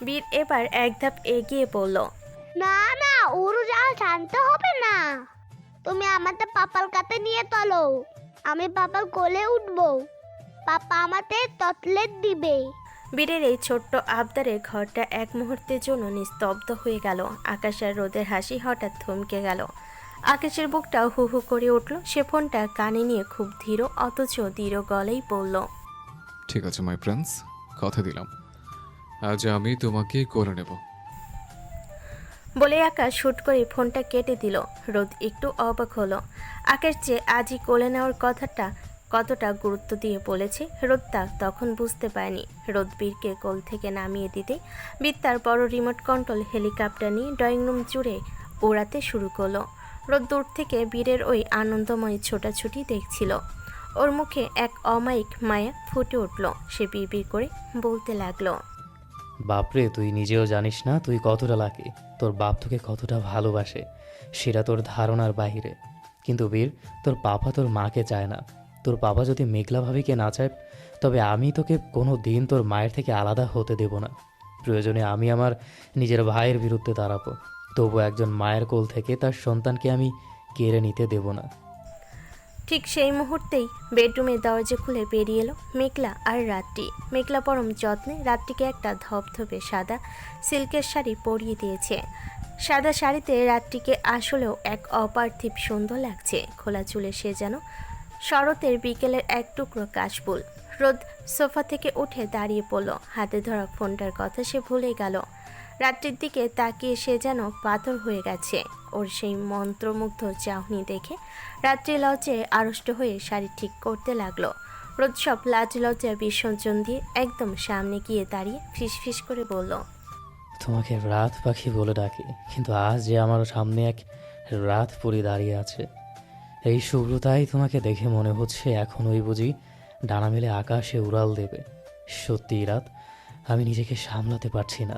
বীর এবার এক ধাপ এগিয়ে পড়ল। না না, উড়োজাহাজ জানতে হবে না। তুমি আমাদের পাপার কাছে নিয়ে চলো। আমি পাপার কোলে উঠবো। পাপা আমাদের চকলেট দিবে। বীরের এই ছোট্ট আবদারে ঘরটা এক মুহূর্তের জন্য নিস্তব্ধ হয়ে গেল। আকাশ আর রোদের হাসি হঠাৎ থমকে গেল। আকাশের বুকটা হু হু করে উঠল। সে ফোনটা কানে নিয়ে খুব ধীর অথচ দৃঢ় গলেই বলল, ঠিক আছে মাই প্রিন্স, কথা দিলাম আজ আমি তোমাকে করে নেব। বলে আকাশ শুট করে ফোনটা কেটে দিল। রোদ একটু অবাক হলো। আকাশ যে আজই কোলে নেওয়ার কথাটা কতটা গুরুত্ব দিয়ে বলেছে রোদ তা তখন বুঝতে পারেনি। রোদ বীরকে কোল থেকে নামিয়ে দিতে বীর তার বড় রিমোট কন্ট্রোল হেলিকপ্টার নিয়ে ড্রয়িং রুম জুড়ে ওড়াতে শুরু করলো। রোদ দূর থেকে বীরের ওই আনন্দময় ছোটাছুটি দেখছিল। ওর মুখে এক অমায়িক মায়া ফুটে উঠল। সে বিড়বিড় করে বলতে লাগলো, বাপরে, তুই নিজেও জানিস না তুই কতটা লাকি। তোর বাপ তোকে কতটা ভালোবাসে সেটা তোর ধারণার বাইরে। কিন্তু বীর, তোর পাপা তোর মাকে চায় না। তোর বাবা যদি মেঘলা ভাবিকে না চায়, তবে আমি তোকে কোনো দিন তোর মায়ের থেকে আলাদা হতে দেব না। প্রয়োজনে আমি আমার নিজের ভাইয়ের বিরুদ্ধে দাঁড়াবো, তবু একজন মায়ের কোল থেকে তার সন্তানকে আমি কেড়ে নিতে দেব না। ঠিক সেই মুহূর্তেই বেডরুমের দরজা খুলে বেরিয়ে এলো মেঘলা আর রাত্রি। মেঘলা পরম যত্নে রাত্রিকে একটা ধপধপে সাদা সিল্কের শাড়ি পরিয়ে দিয়েছে। সাদা শাড়িতে রাত্রিকে আসলেও এক অপার্থিব সুন্দর লাগছে। খোলা চুলে সে যেন শরতের বিকেলের এক টুকরো কাশফুল। রোদ সোফা থেকে উঠে দাঁড়িয়ে পড়ল। হাতে ধরা ফোনটার কথা সে ভুলে গেল। রাত্রির দিকে তাকিয়ে সে যেন পাথর হয়ে গেছে। ওর সেই মন্ত্রমুগ্ধ চাহনি দেখে রাত্রি লজ্জায় আড়ষ্ট হয়ে শাড়ি ঠিক করতে লাগলো। রোদ সব লাজ লজ্জা বিসর্জন দিয়ে একদম সামনে গিয়ে দাঁড়িয়ে ফিসফিস করে বলল, তোমাকে রাত পাখি বলে ডাকি, কিন্তু আজ যে আমার সামনে এক রাত পরি দাঁড়িয়ে আছে। এই শুভ্রতাই তোমাকে দেখে মনে হচ্ছে এখন ওই বুঝি ডানা মেলে আকাশে উড়াল দেবে। সত্যি রাত, আমি নিজেকে সামলাতে পারছি না।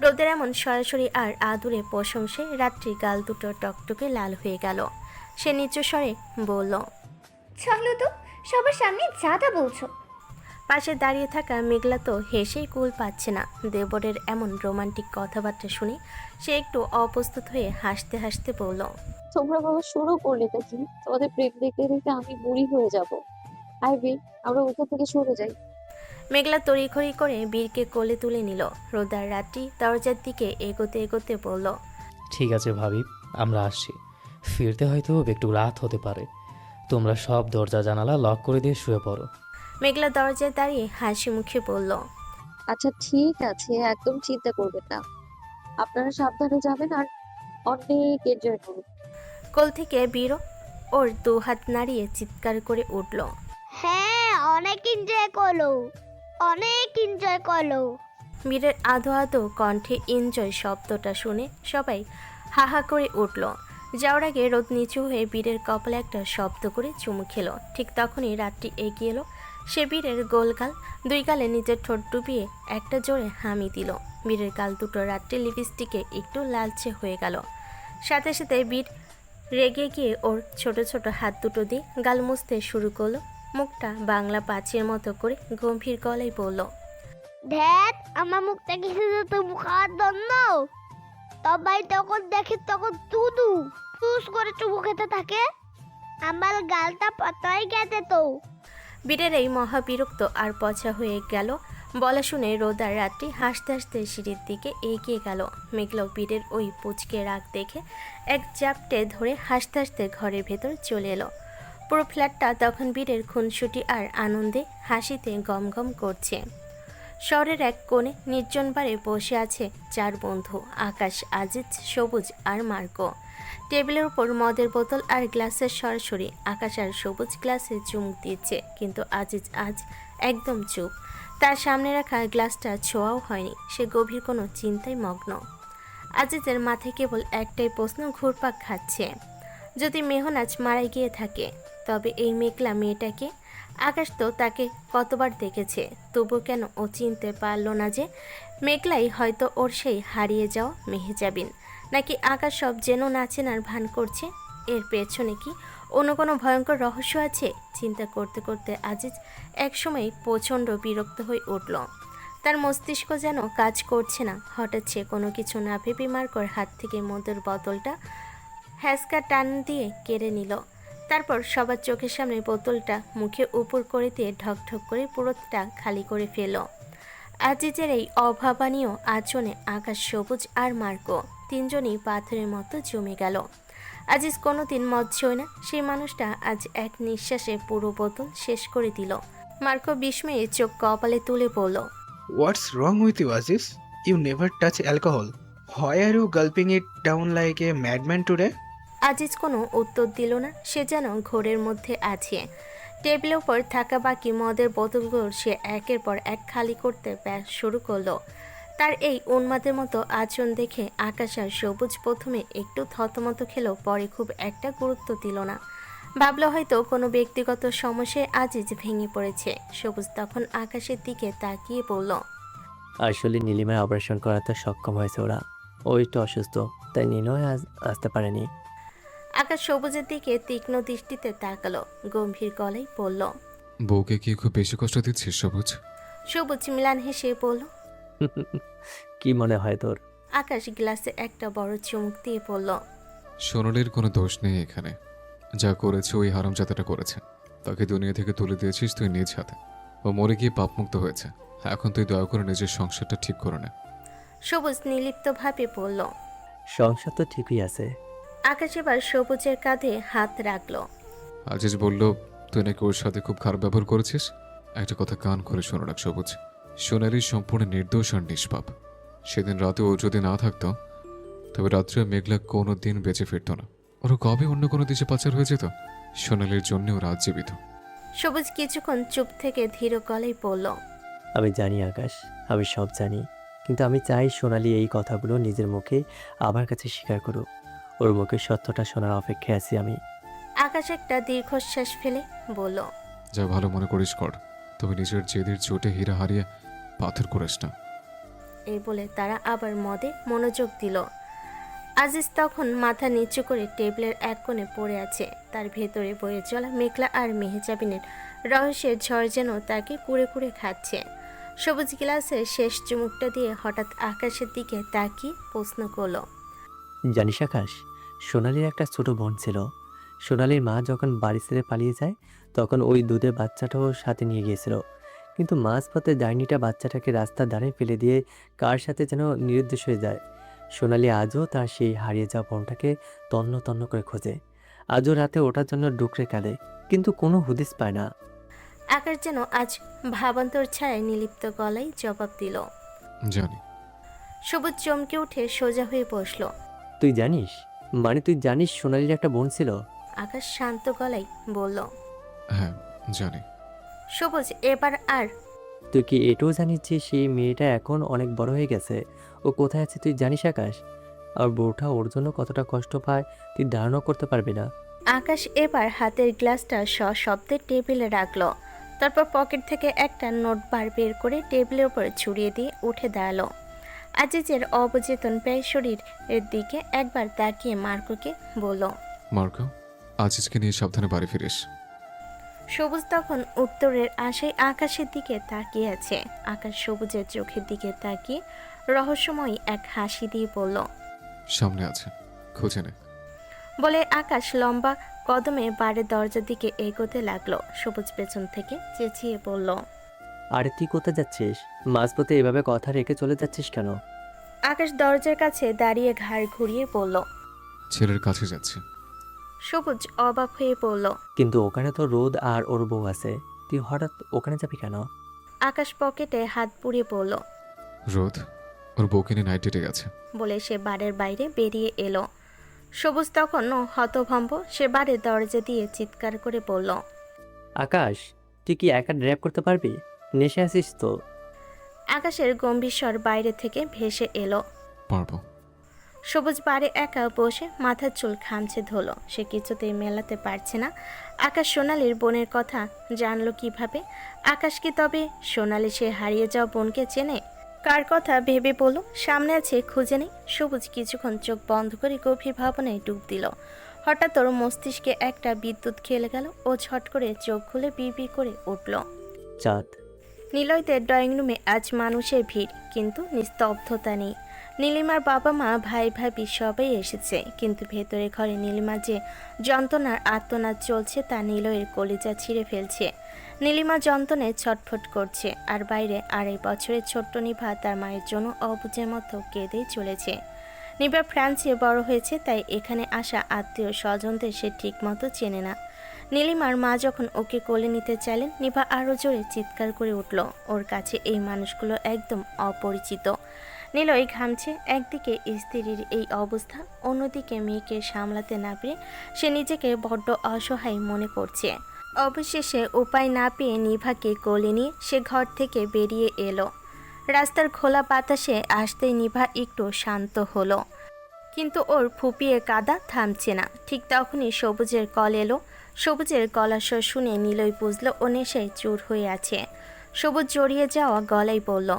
রোদের এমন সরাসরি আর আদুরে প্রশংসায় রাত্রির গাল দুটো টকটকে লাল হয়ে গেল। সে নিচু স্বরে বলল, চলো তো, সবার সামনে যাতা বলছো। পাশে দাঁড়িয়ে থাকা মেঘলা তো হেসেই কুল পাচ্ছে না। দেবরের এমন রোমান্টিক কথাবার্তা শুনে সে একটু অপ্রস্তুত হয়ে হাসতে হাসতে বলল, তোমরা বাবা শুরু করলে নাকি? তোমাদের প্রেম দেখতে দেখতে আমি বুড়ি হয়ে যাব। আইবি, আমরা ওখান থেকে সরে যাই। মেঘলা তড়িঘড়ি করে বীরকে কোলে তুলে নিল। রোদার রাত্রি দরজার দিকে এগোতে এগোতে বলল, ঠিক আছে ভাবি, আমরা আসছি। ফিরতে হয়তো একটু রাত হতে পারে। তোমরা সব দরজা জানালা লক করে দিয়ে শুয়ে পড়ো। মেঘলা দরজায় দাঁড়িয়ে হাসি মুখে বলল, আচ্ছা ঠিক আছে, একদম চিন্তা করবেন না। আপনারা সাবধানে যাবেন আর অনেক এনজয় করুন। কোল থেকে বীরও ওর দু হাত নাড়িয়ে চিৎকার করে উঠল। হ্যাঁ, অনেক এনজয় করলো, অনেক এনজয় করলো। বীরের আধো আধো কণ্ঠে এনজয় শব্দটা শুনে সবাই হাহা করে উঠল। যাওয়ার আগে রোদ নিচু হয়ে বীরের কপালে একটা শব্দ করে চুমু খেলো। ঠিক তখনই রাত্রি এগিয়ে এলো। সে বীরের গোলগাল দুই গালে নিজের ঠোঁট ডুবিয়ে একটা জোরে হামি দিল। বীরের গাল দুটো রাত্রি লিপস্টিকে একটু লালচে হয়ে গেল। সাথে সাথে বীর রেগে গিয়ে ওর ছোট ছোট হাত দুটো দিয়ে গাল মুছতে শুরু করলো। মুখটা বাংলা পাঁচের মতো করে গম্ভীর গলায় বলল, ধ্যাত, আমার মুখটা কিছু তুমি খাওয়ার জন্য। সবাই তখন দেখে তখন তুদু ফুস করে চুমু খেতে থাকে। আমার গালটা পাতাই গেছে তো। বীরের এই মহাবিরক্ত আর পচা হয়ে গেল বলা শুনে রোদার রাত্রি হাসতে হাসতে সিঁড়ির দিকে এগিয়ে গেল। মেঘলাও বীরের ওই পুচকে রাগ দেখে এক জাপটে ধরে হাসতে হাসতে ঘরের ভেতর চলে এলো। পুরো ফ্ল্যাটটা তখন বীরের খুনসুটি আর আনন্দে হাসিতে গমগম করছে। শহরের এক কোণে নির্জন বারে বসে আছে চার বন্ধু, আকাশ, আজিজ, সবুজ আর মার্কো। টেবিলের উপর মদের বোতল আর গ্লাসের সরাসরি। আকাশ আর সবুজ গ্লাসে চুমুক দিচ্ছে, কিন্তু আজিজ আজ একদম চুপ। তার সামনে রাখা গ্লাসটা ছোঁয়াও হয়নি। সে গভীর কোনো চিন্তায় মগ্ন। আজিজের মাথায় কেবল একটাই প্রশ্ন ঘুরপাক খাচ্ছে, যদি মেহন আজ মারা গিয়ে থাকে তবে এই মেঘলা মেয়েটাকে? আকাশ তো তাকে কতবার দেখেছে, তবু কেন ও চিনতে পারল না যে মেঘলাই হয়তো ওর সেই হারিয়ে যাওয়া মেহেজাবিন? নাকি আকাশ সব যেন নাচেনার ভান করছে? এর পেছনে কি অন্য কোনো ভয়ঙ্কর রহস্য আছে? চিন্তা করতে করতে আজিজ একসময় প্রচণ্ড বিরক্ত হয়ে উঠল। তার মস্তিষ্ক যেন কাজ করছে না। হঠাৎ সে কোনো কিছু না ভেবে মার্কোর হাত থেকে মদের বোতলটা হ্যাসকা টান দিয়ে কেড়ে নিল। তারপর সবার চোখের সামনে বোতলটা মুখে উপর করে দিয়ে ঢকঢক করে পুরোটা খালি করে ফেল। আজিজের এই অভাবনীয় আচরণে আকাশ, সবুজ আর মার্কো তিনজনই পাথরের মতো জমে গেল। আজিজ কোনোদিন মদ ছোঁয় না, সেই মানুষটা আজ এক নিঃশ্বাসে পুরো বোতল শেষ করে দিল। মার্কো বিস্ময়ে চোখ কপালে তুলে বলল, What's wrong with you, Aziz? You never touch alcohol. Why are you gulping it down like a madman today? Aziz কোনো উত্তর দিল না। সে যেন ঘোরের মধ্যে আছে। টেবিলের উপর থাকা বাকি মদের বোতলগুলো সে একের পর এক খালি করতে শুরু করলো। তার এই উন্মাদের মতো আচরণ দেখে আকাশ আর সবুজ প্রথমে একটু থতমত খেলেও পরে খুব একটা গুরুত্ব দিল না। ভাবলো হয়তো কোনো ব্যক্তিগত সমস্যায় আজিজ ভেঙে পড়েছে। সবুজ তখন আকাশের দিকে তাকিয়ে বলল, আসলে নীলিমায় অপারেশন করাতে সক্ষম হয়েছে ওরা। ও একটু অসুস্থ, তাই নিলয় আজ আসতে পারেনি। আকাশ সবুজের দিকে তীক্ষ্ণ দৃষ্টিতে তাকালো, গম্ভীর গলায় বলল। বউকে কি খুব বেশি কষ্ট দিচ্ছিস সবুজ? সবুজ মিলান হেসে বলল। কি মনে হয় তোর? আকাশ গ্লাসে একটা বড় চুমুক দিয়ে বলল, সোনালির কোনো দোষ নেই এখানে। যা করেছে ওই হারামজাদাটা করেছে। তাকে দুনিয়া থেকে তুলে দিয়েছিস তুই নিজ হাতে। ও মরে গিয়ে পাপমুক্ত হয়েছে। এখন তুই দয়া করে নিজের সংসারটা ঠিক করে নে। সবুজ নির্লিপ্তভাবে বলল। সংসার তো ঠিকই আছে। আকাশ এবার সবুজের কাঁধে হাত রাখলো। আজিজ বলল, তুই নাকি ওর সাথে খুব খারাপ ব্যবহার করেছিস। একটা কথা কান করে শোনো রাখ সবুজ, সোনালি সম্পূর্ণ নির্দোষ আর নিষ্পাপ। সেদিন রাতে ও যদি না থাকতো তবে রাত্রে মেঘলা কোনো দিন বেঁচে ফিরত না। ওরা কবে অন্য কোনো দেশে পাচার হয়ে যেত। সোনালির জন্য ওরা আজ জীবিত। সবুজ কিছুক্ষণ চুপ থেকে ধীর গলায় বলল, আমি জানি আকাশ, আমি সব জানি, কিন্তু আমি চাই সোনালি এই কথাগুলো নিজের মুখে আমার কাছে স্বীকার করুক। ওর মুখে সত্যটা শোনার অপেক্ষায় আছি আমি। আকাশ একটা দীর্ঘশ্বাস ফেলে বলল, যা ভালো মনে করিস কর, তবে নিজের জেদের চোটে হীরা হারিয়ে পাথর করিস না। এই বলে তারা আবার মদে মনোযোগ দিল। আজিজ তখন মাথা নিচু করে টেবিলের এক কোণে পড়ে আছে। তার ভেতরে বয়ে চলা মেঘলা আর মেহজাবিনের রহস্যের ঝড় যেন তাকে কুড়ে কুড়ে খাচ্ছে। সবুজ গ্লাসের শেষ চুমুকটা দিয়ে হঠাৎ আকাশের দিকে তাকিয়ে প্রশ্ন করল, জানিস আকাশ, সোনালির একটা ছোট বোন ছিল। সোনালির মা যখন বাড়ি ছেড়ে পালিয়ে যায় তখন ওই দুধের বাচ্চাটাও সাথে নিয়ে গিয়েছিল। কিন্তু মাঝপথে ডাইনিটা বাচ্চাটাকে রাস্তার ধারে ফেলে দিয়ে কার সাথে যেন নিরুদ্দেশ হয়ে যায়। সোনালি আজও তার সেই হারিয়ে যাওয়া বোনটাকে তন্ন তন্ন করে খোঁজে। আজও রাতে ওটার জন্য ডুকরে কাঁদে, কিন্তু কোনো হুদিস পায় না। আকাশ যেন আজ ভাবান্তর ছায়ায় নিলিপ্ত গলায় জবাব দিল। জানি। সবুজ চমকে উঠে সোজা হয়ে বসলো। তুই জানিস? মানে তুই জানিস সোনালির একটা বোন ছিল? আকাশ শান্ত গলায় বলল। হ্যাঁ জানি। সবুজ এবার আর তুই কি এটাও জানিস যে সেই মেয়েটা এখন অনেক বড় হয়ে গেছে? ও কোথায় আছে তুই জানিস আকাশ? আর বউটা ওর জন্য কতটা কষ্ট পায় তুই ধারণা করতে পারবি না। আকাশ এবার হাতের গ্লাসটা সশব্দে টেবিলে রাখলো। তারপর পকেট থেকে একটা নোট বার বের করে টেবিলের উপর ছড়িয়ে দিয়ে উঠে দাঁড়ালো। আজিজের অবচেতন প্রায় শরীরের দিকে একবার তাকিয়ে মার্কোকে বলল, মার্কো, আজিজকে নিয়ে সাবধানে বাড়ি ফিরিস। সবুজ তখন উত্তরের আশায় আকাশের দিকে তাকিয়ে আছে। আকাশ সবুজের চোখের দিকে তাকিয়ে রহস্যময় এক হাসি দিয়ে বলল, সামনে আছে, খুঁজে নে। বলে আকাশ লম্বা কদমে বাড়ির দরজার দিকে এগোতে লাগলো। সবুজ পেছন থেকে চেঁচিয়ে বলল, আরে তুই কোথায় যাচ্ছিস? মাঝপথে এভাবে কথা রেখে চলে যাচ্ছিস কেন? আকাশ দরজার কাছে দাঁড়িয়ে ঘাড় ঘুরিয়ে বলল। ছেলের কাছে যাচ্ছে। সবুজ অবাক হয়ে বলল, কিন্তু ওখানে তো রোদ আর ওর বউ আছে, তুই হঠাৎ ওখানে যাবি কেন? আকাশ পকেটে হাত পুড়িয়ে বলল। রোদ ওর বউকে নিয়ে নাইট ডেটে গেছে। বলে সে বাড়ির বাইরে বেরিয়ে এলো। সবুজ তখন হতভম্ব। সে বাড়ির দরজা দিয়ে চিৎকার করে বলল, আকাশ, তুই কি একা ড্রাইভ করতে পারবি? নেশে আসিস তো? আকাশের গম্ভীর স্বর বাইরে থেকে ভেসে এলো। পারবো। সবুজ বাড়ি একা বসে মাথার চুল খামচে ধরলো। সে কিছুতেই মেলাতে পারছে না আকাশ সোনালির বোনের কথা জানলো কিভাবে। আকাশ কি তবে সোনালি সে হারিয়ে যাওয়া বোনকে চেনে? কার কথা ভেবে বলো সামনে আছে খুঁজে নেই। সবুজ কিছুক্ষণ চোখ বন্ধ করে গভীর ভাবনায় ডুব দিল। হঠাৎ ওর মস্তিষ্কে একটা বিদ্যুৎ খেলে গেল। ও ছট করে চোখ খুলে বিড়বিড় করে উঠল। চাঁদ। নিলয়দের ড্রয়িং রুমে আজ মানুষের ভিড়, কিন্তু নিস্তব্ধতা নেই। নীলিমার বাবা মা ভাই ভাবি সবাই এসেছে, কিন্তু ভেতরে ঘরে নীলিমার যে যন্ত্রণার আর্তনাদ চলছে তা নিলয়ের কলিজা ছিঁড়ে ফেলছে। নীলিমা যন্ত্রণায় ছটফট করছে, আর বাইরে 2.5 বছরের ছোট্ট নিভা তার মায়ের জন্য অবুঝের মতো কেঁদেই চলেছে। নিভা ফ্রান্সে বড় হয়েছে, তাই এখানে আসা আত্মীয় স্বজনদের সে ঠিকমতো চেনে না। নীলিমার মা যখন ওকে কোলে নিতে চাইলেন, নিভা আরও জোরে চিৎকার করে উঠল। ওর কাছে এই মানুষগুলো একদম অপরিচিত। নিলয় ঘামছে। একদিকে স্ত্রীর এই অবস্থা, অন্যদিকে মেয়েকে সামলাতে না পেরে সে নিজেকে বড্ড অসহায় মনে করছে। অবশেষে উপায় না পেয়ে নিভাকে কোলে নিয়ে সে ঘর থেকে বেরিয়ে এলো। রাস্তার খোলা বাতাসে আসতেই নিভা একটু শান্ত হলো, কিন্তু ওর ফুপিয়ে কাদা থামছে না। ঠিক তখনই সবুজের কল এলো। সবুজের গলার স্বর শুনে নিলয় বুঝলো ও নেশায় চুর হয়ে আছে। সবুজ জড়িয়ে যাওয়া গলায় বলল,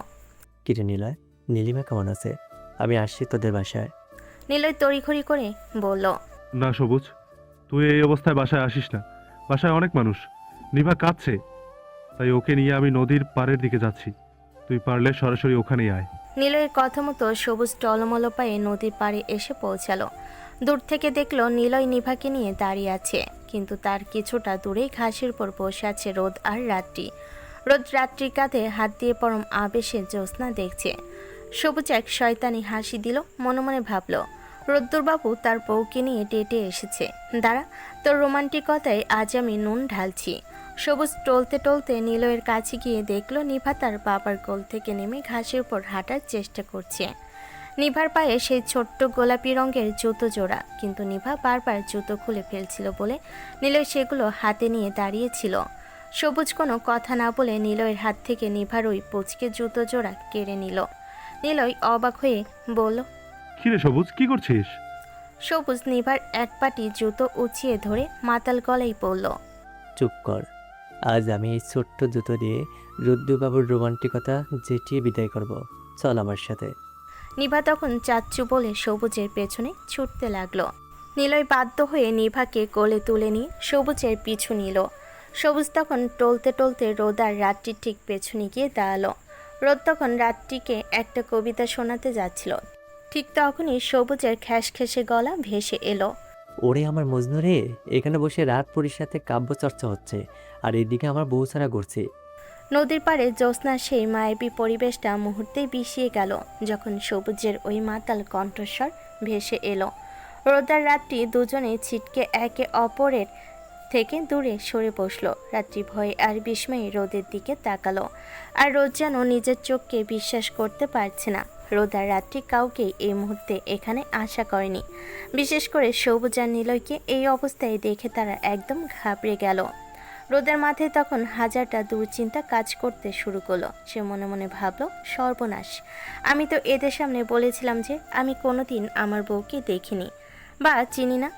কিরে নিলয়, নীলিমা কেমন আছে? আমি আসছি তোদের বাসায়। নিলয় তড়িঘড়ি করে বলল, না সবুজ, তুই এই অবস্থায় বাসায় আসিস না। বাসায় অনেক মানুষ, নিভা কাঁদছে, তাই ওকে নিয়ে আমি নদীর পাড়ের দিকে যাচ্ছি। তুই পারলে সরাসরি ওখানেই আয়। নিলয়ের কথা মতো সবুজ টলমল পায়ে নদীর পাড়ে এসে পৌঁছালো। দূর থেকে দেখলো নিলয় নিভাকে নিয়ে দাঁড়িয়ে আছে, কিন্তু তার কিছুটা দূরেই ঘাসের উপর বসে আছে রোদ আর রাত্রি। রোদ রাত্রির কাঁধে হাত দিয়ে পরম আবেশে জ্যোৎস্না দেখছে। সবুজ এক শয়তানি হাসি দিল, মনে মনে ভাবল, রোদ্দুরবাবু তার বউকে নিয়ে ডেটে এসেছে। দাঁড়া, তোর রোমান্টিকতায় আজ আমি নুন ঢালছি। সবুজ টলতে টলতে নিলয়ের কাছে গিয়ে দেখলো নিভা তার বাবার কোল থেকে নেমে ঘাসের উপর হাঁটার চেষ্টা করছে। নিভার পায়ে সেই ছোট্ট গোলাপি রঙের জুতো জোড়া, কিন্তু নিভা বারবার জুতো খুলে ফেলছিল বলে নিলয় সেগুলো হাতে নিয়ে দাঁড়িয়েছিল। সবুজ কোনো কথা না বলে নিলয়ের হাত থেকে নিভার ওই পুচকে জুতো জোড়া কেড়ে নিল। নিলয় অবাক হয়ে বলল, কিরে সবুজ, কি করছিস? সবুজ নিভার এক পাটি জুতো উঁচিয়ে ধরে মাতাল গলায় বলল, চুপ কর। আজ আমি এই ছোট্ট জুতো দিয়ে রুদ্রবাবুর রোমান্টিকতা জেটিয়ে বিদায় করব। চল আমার সাথে। নিভা তখন চাচ্চু বলে সবুজের পেছনে ছুটতে লাগলো। নিলয় বাধ্য হয়ে নিভাকে কোলে তুলে নিয়ে সবুজের পিছু নিল। সবুজ তখন টলতে টলতে রোদ আর রাত্রির ঠিক পেছনে গিয়ে দাঁড়ালো। রোদ তখন রাত্রিকে একটা কবিতা শোনাতে যাচ্ছিল। ঠিক তখনই সবুজের খ্যাসখ্যাসে গলা ভেসে এলো, ওরে আমার মজনু রে, এখানে বসে রাত পরীর সাথে কাব্য চর্চা হচ্ছে, আর এদিকে আমার বউ ছাড়া করছে। নদীর পাড়ে জ্যোৎস্নার সেই মায়াবী পরিবেশটা মুহূর্তেই বিষিয়ে গেল যখন সবুজের ওই মাতাল কণ্ঠস্বর ভেসে এলো। রোদার রাত্রি দুজনে ছিটকে একে অপরের থেকে দূরে সরে বসলো। রাত্রি ভয়ে আর বিস্ময়ে রোদের দিকে তাকালো, আর রোদ যেন নিজের চোখকে বিশ্বাস করতে পারছে না। রোদ আর রাত্রি কাউকেই এই মুহূর্তে এখানে আশা করেনি। বিশেষ করে সবুজ আর নিলয়কে এই অবস্থায় দেখে তারা একদম ঘাবড়ে গেল। রোদের মাথায় তখন হাজারটা দুশ্চিন্তা কাজ করতে শুরু করলো। সে মনে মনে ভাবলো, সর্বনাশ, আমি তো এদের সামনে বলেছিলাম যে আমি কোনোদিন আমার বউকে দেখিনি বা চিনি না।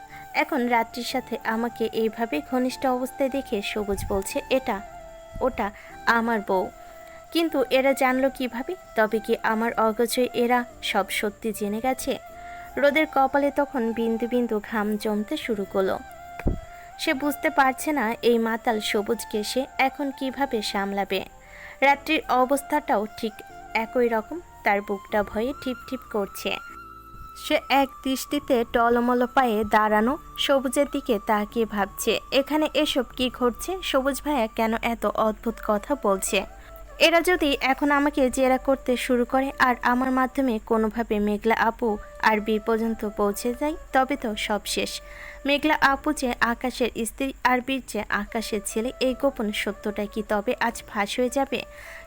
এখন রাত্রির সাথে আমাকে এইভাবে ঘনিষ্ঠ অবস্থায় দেখে সবুজ বলছে এটা ওটা আমার বউ। কিন্তু এরা জানলো কিভাবে? তবে কি আমার অগোচরে এরা সব সত্যি জেনে গেছে? রোদের কপালে তখন বিন্দু বিন্দু ঘাম জমতে শুরু করলো। সে বুঝতে পারছে না এই মাতাল সবুজকে সে এখন কিভাবে সামলাবে। রাত্রির অবস্থাটাও ঠিক একই রকম, তার বুকটা ভয়ে ঠিপ ঠিপ করছে। সে এক দৃষ্টিতে টলমল পায়ে দাঁড়ানো সবুজের দিকে তাকিয়ে ভাবছে, এখানে এসব কি ঘটছে? সবুজ ভাইয়া কেন এত অদ্ভুত কথা বলছে? এরা যদি এখন আমাকে জেরা করতে শুরু করে আর আমার মাধ্যমে কোনোভাবে মেঘলা আপু আর বীর পর্যন্ত পৌঁছে যায়, তবে তো সব শেষ। মেঘলা আপু যে আকাশের স্ত্রী আর বীর যে আকাশের ছেলে, এই গোপন সত্যটা কি তবে আজ ফাঁস হয়ে যাবে?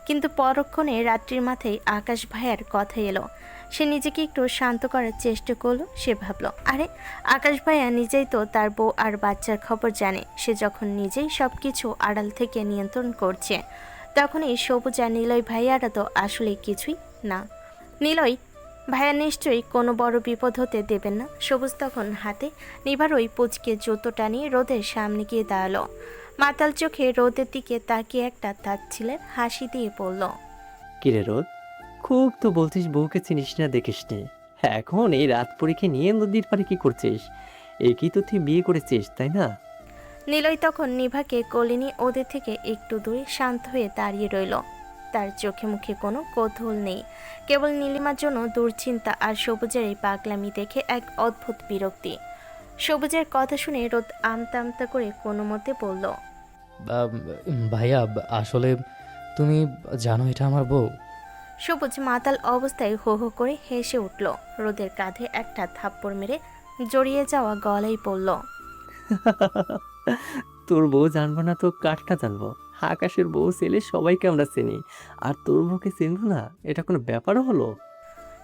কিন্তু পরক্ষণে রাত্রির মাথায় আকাশ ভাইয়ার কথা এলো। সে নিজেকে একটু শান্ত করার চেষ্টা করলো। সে ভাবলো, আরে আকাশ ভাইয়া নিজেই তো তার বউ আর বাচ্চার খবর জানে। সে যখন নিজেই সব কিছু আড়াল থেকে নিয়ন্ত্রণ করছে, তখন এই সবুজ আর নিলয় ভাইয়ারা তো আসলে কিছুই না। নিলয় ভাইয়া নিশ্চয়ই কোনো বড় বিপদ হতে দেবেন না। সবুজ তখন হাতে নিভার ওই পুচকে জুতোটা নিয়ে রোদের সামনে গিয়ে দাঁড়ালো। মাতাল চোখে রোদের দিকে তাকিয়ে একটা তাচ্ছিলের হাসি দিয়ে বলল, কিরে রোদ, খুব তো বলছিস বউকে চিনিস না, দেখিস নি, এখন এই রাত পরীকে নিয়ে নদীর পাড়ে কি করছিস? একই তো তুই বিয়ে করেছিস, তাই না? নিলয় তখন নিভাকে কোলে নিয়ে ওদের থেকে একটু দূরে শান্ত হয়ে দাঁড়িয়ে রইল। তার চোখে মুখে কোনো কৌতূহল নেই, কেবল নীলিমার জন্য দুশ্চিন্তা আর সবুজের এই পাগলামি দেখে এক অদ্ভুত বিরক্তি। সবুজের কথা শুনে রোদ আমতা আমতা করে কোনো মতে বলল, ভাইয়া আসলে তুমি জানো এটা আমার বউ। সবুজ মাতাল অবস্থায় হো হো করে হেসে উঠল। রোদের কাঁধে একটা থাপ্পড় মেরে জড়িয়ে যাওয়া গলায় পড়ল, তোর বউ জানবো না তো কারটা জানবো? আকাশের বউ ছেলে সবাইকে আমরা চিনি, আর তোর বউকে চিনবো না? এটা কোনো ব্যাপারও হলো?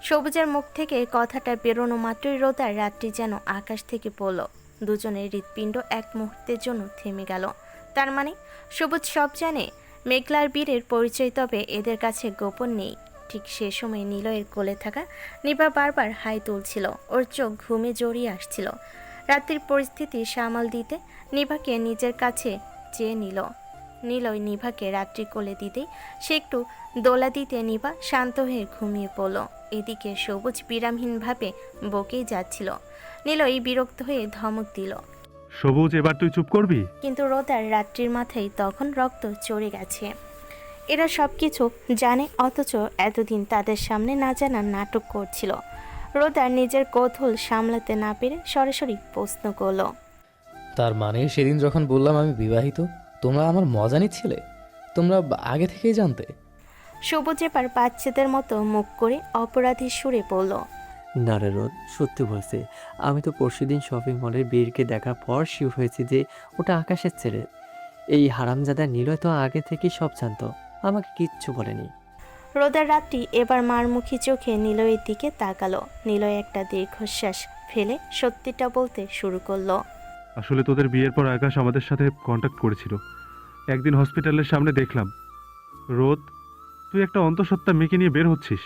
সবুজের মুখ থেকে কথাটা বেরোনো মাত্রই রোদার রাত্রি যেন আকাশ থেকে পড়ল। দুজনের হৃৎপিণ্ড এক মুহূর্তের জন্য থেমে গেল। তার মানে সবুজ সব জানে, মেঘলার বীরের পরিচয়, তবে এদের কাছে গোপন নেই। ঠিক সে সময় নিলয়ের কোলে থাকা নিভা বারবার হাই তুলছিল, ওর চোখ ঘুমে জড়িয়ে আসছিল। রাত্রির পরিস্থিতি সামাল দিতে নিভাকে নিজের কাছে চেয়ে নিল। নিলয় নিভাকে রাত্রি কোলে দিতেই সে একটু দোলা দিতে নিভা শান্ত হয়ে ঘুমিয়ে পড়ল। এদিকে সবুজ বিরামহীনভাবে বকেই যাচ্ছিল। নিলয় বিরক্ত হয়ে ধমক দিল, সবুজ, এবার তুই চুপ করবি? কিন্তু রোদার রাত্রির মাথায় তখন রক্ত চড়ে গেছে। এরা সব কিছু জানে, অথচ এতদিন তাদের সামনে না জানার নাটক করছিল। রোদার নিজের কৌতূহল সামলাতে না পেরে সরাসরি প্রশ্ন করল, তার মানে সেদিন যখন বললাম আমি বিবাহিত, তোমরা আমার মজা নিচ্ছিলে? তোমরা আগে থেকেই জানতে? সবুজ এবার বাচ্চাদের মতো মুখ করে অপরাধী সুরে বলল, না রে রোদ, সত্যি বলছি। আমি তো পরশুদিন শপিং মলের বীরকে দেখার পর শিওর হয়েছি যে ওটা আকাশের ছেলে। এই হারামজাদা নিলয় তো আগে থেকেই সব জানতো, আমাকে কিচ্ছু বলেনি। রোদার রাত্রি এবার মারমুখী চোখে নিলয়ের দিকে তাকালো। নিলয় একটা দীর্ঘশ্বাস ফেলে সত্যিটা বলতে শুরু করলো, আসলে তোদের বিয়ের পর আকাশ আমাদের সাথে কন্ট্যাক্ট করেছিল। একদিন হসপিটালের সামনে দেখলাম। রোদ, তুই একটা অন্তঃসত্ত্বা মেয়েকে নিয়ে বের হচ্ছিস।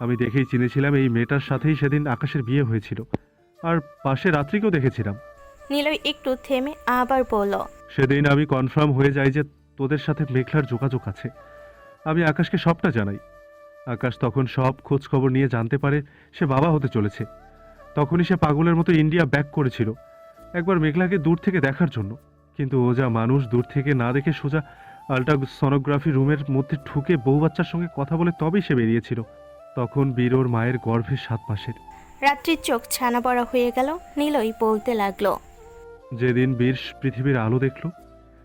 আমি দেখেই চিনেছিলাম এই মেয়েটার সাথেই সেদিন আকাশের বিয়ে হয়েছিল, আর পাশে রাত্রিকেও দেখেছিলাম। নিলয় একটু থেমে আবার বলল, সেদিন আমি কনফার্ম হয়ে যাই যে তোদের সাথে মেঘলার যোগাযোগ আছে। আমি আকাশকে সবটা জানাই। আকাশ তখন সব খোঁজ খবর নিয়ে জানতে পারে সে বাবা হতে চলেছে। তখনই সে পাগলের মতো ইন্ডিয়া ব্যাক করেছিল একবার মেঘলাকে দূর থেকে দেখার জন্য। কিন্তু ও যা মানুষ, দূর থেকে না দেখে সোজা আল্ট্রাসনোগ্রাফি রুমের মধ্যে ঢুকে বউ বাচ্চার সঙ্গে কথা বলে তবেই সে বেরিয়েছিল। তখন বীর ওর মায়ের গর্ভে 7 মাসের। রাত্রির চোখ ছানা বড়া হয়ে গেল। নিলয় বলতে লাগলো, যেদিন বীর পৃথিবীর আলো দেখলো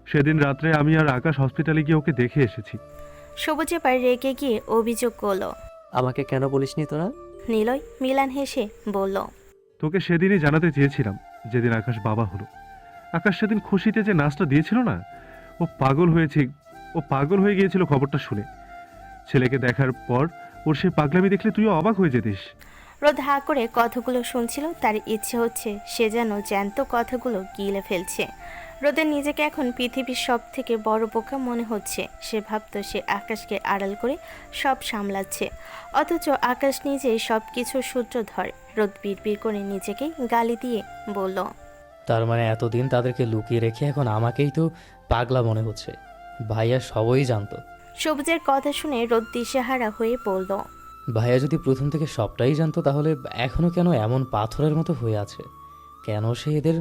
সেদিন রাত্রে আমি আর আকাশ হসপিটালে গিয়ে ওকে দেখে এসেছি। সবুজ এবার রেগে গিয়ে অভিযোগ করলো, আমাকে কেন বলিসনি তোরা? নিলয় মিলান হেসে বলল, তোকে সেদিনই জানাতে চেয়েছিলাম, যেদিন আকাশ বাবা হলো। আকাশ সেদিন খুশিতে যে নাচটা দিয়েছিল না, ও পাগল হয়ে গিয়েছিল খবরটা শুনে। ছেলেকে দেখার পর ওর সেই পাগলামি দেখলে তুইও অবাক হয়ে যেতিস। রোদ হা করে কথাগুলো শুনছিল। তার ইচ্ছে হচ্ছে সে যেন জ্যান্ত কথাগুলো গিলে ফেলছে। রোদের নিজেকে এখন পৃথিবীর সব থেকে বড় বোকা মনে হচ্ছে। সে ভাবতো সে আকাশকে আড়াল করে সব সামলাচ্ছে, অথচ আকাশ নিজেই সব কিছু সূত্র ধরে। রোদ বিড়বিড় করে নিজেকেই গালি দিয়ে বলল, তার মানে এতদিন তাদেরকে লুকিয়ে রেখে এখন আমাকেই তো পাগলা মনে হচ্ছে। ভাইয়া সবই জানতো। সবুজের কথা শুনে রোদ দিশেহারা হয়ে বলল, ভাইয়া যদি প্রথম থেকে সবটাই জানতো তাহলে এখনো কেন এমন পাথরের মতো হয়ে আছে? কেন সে এদের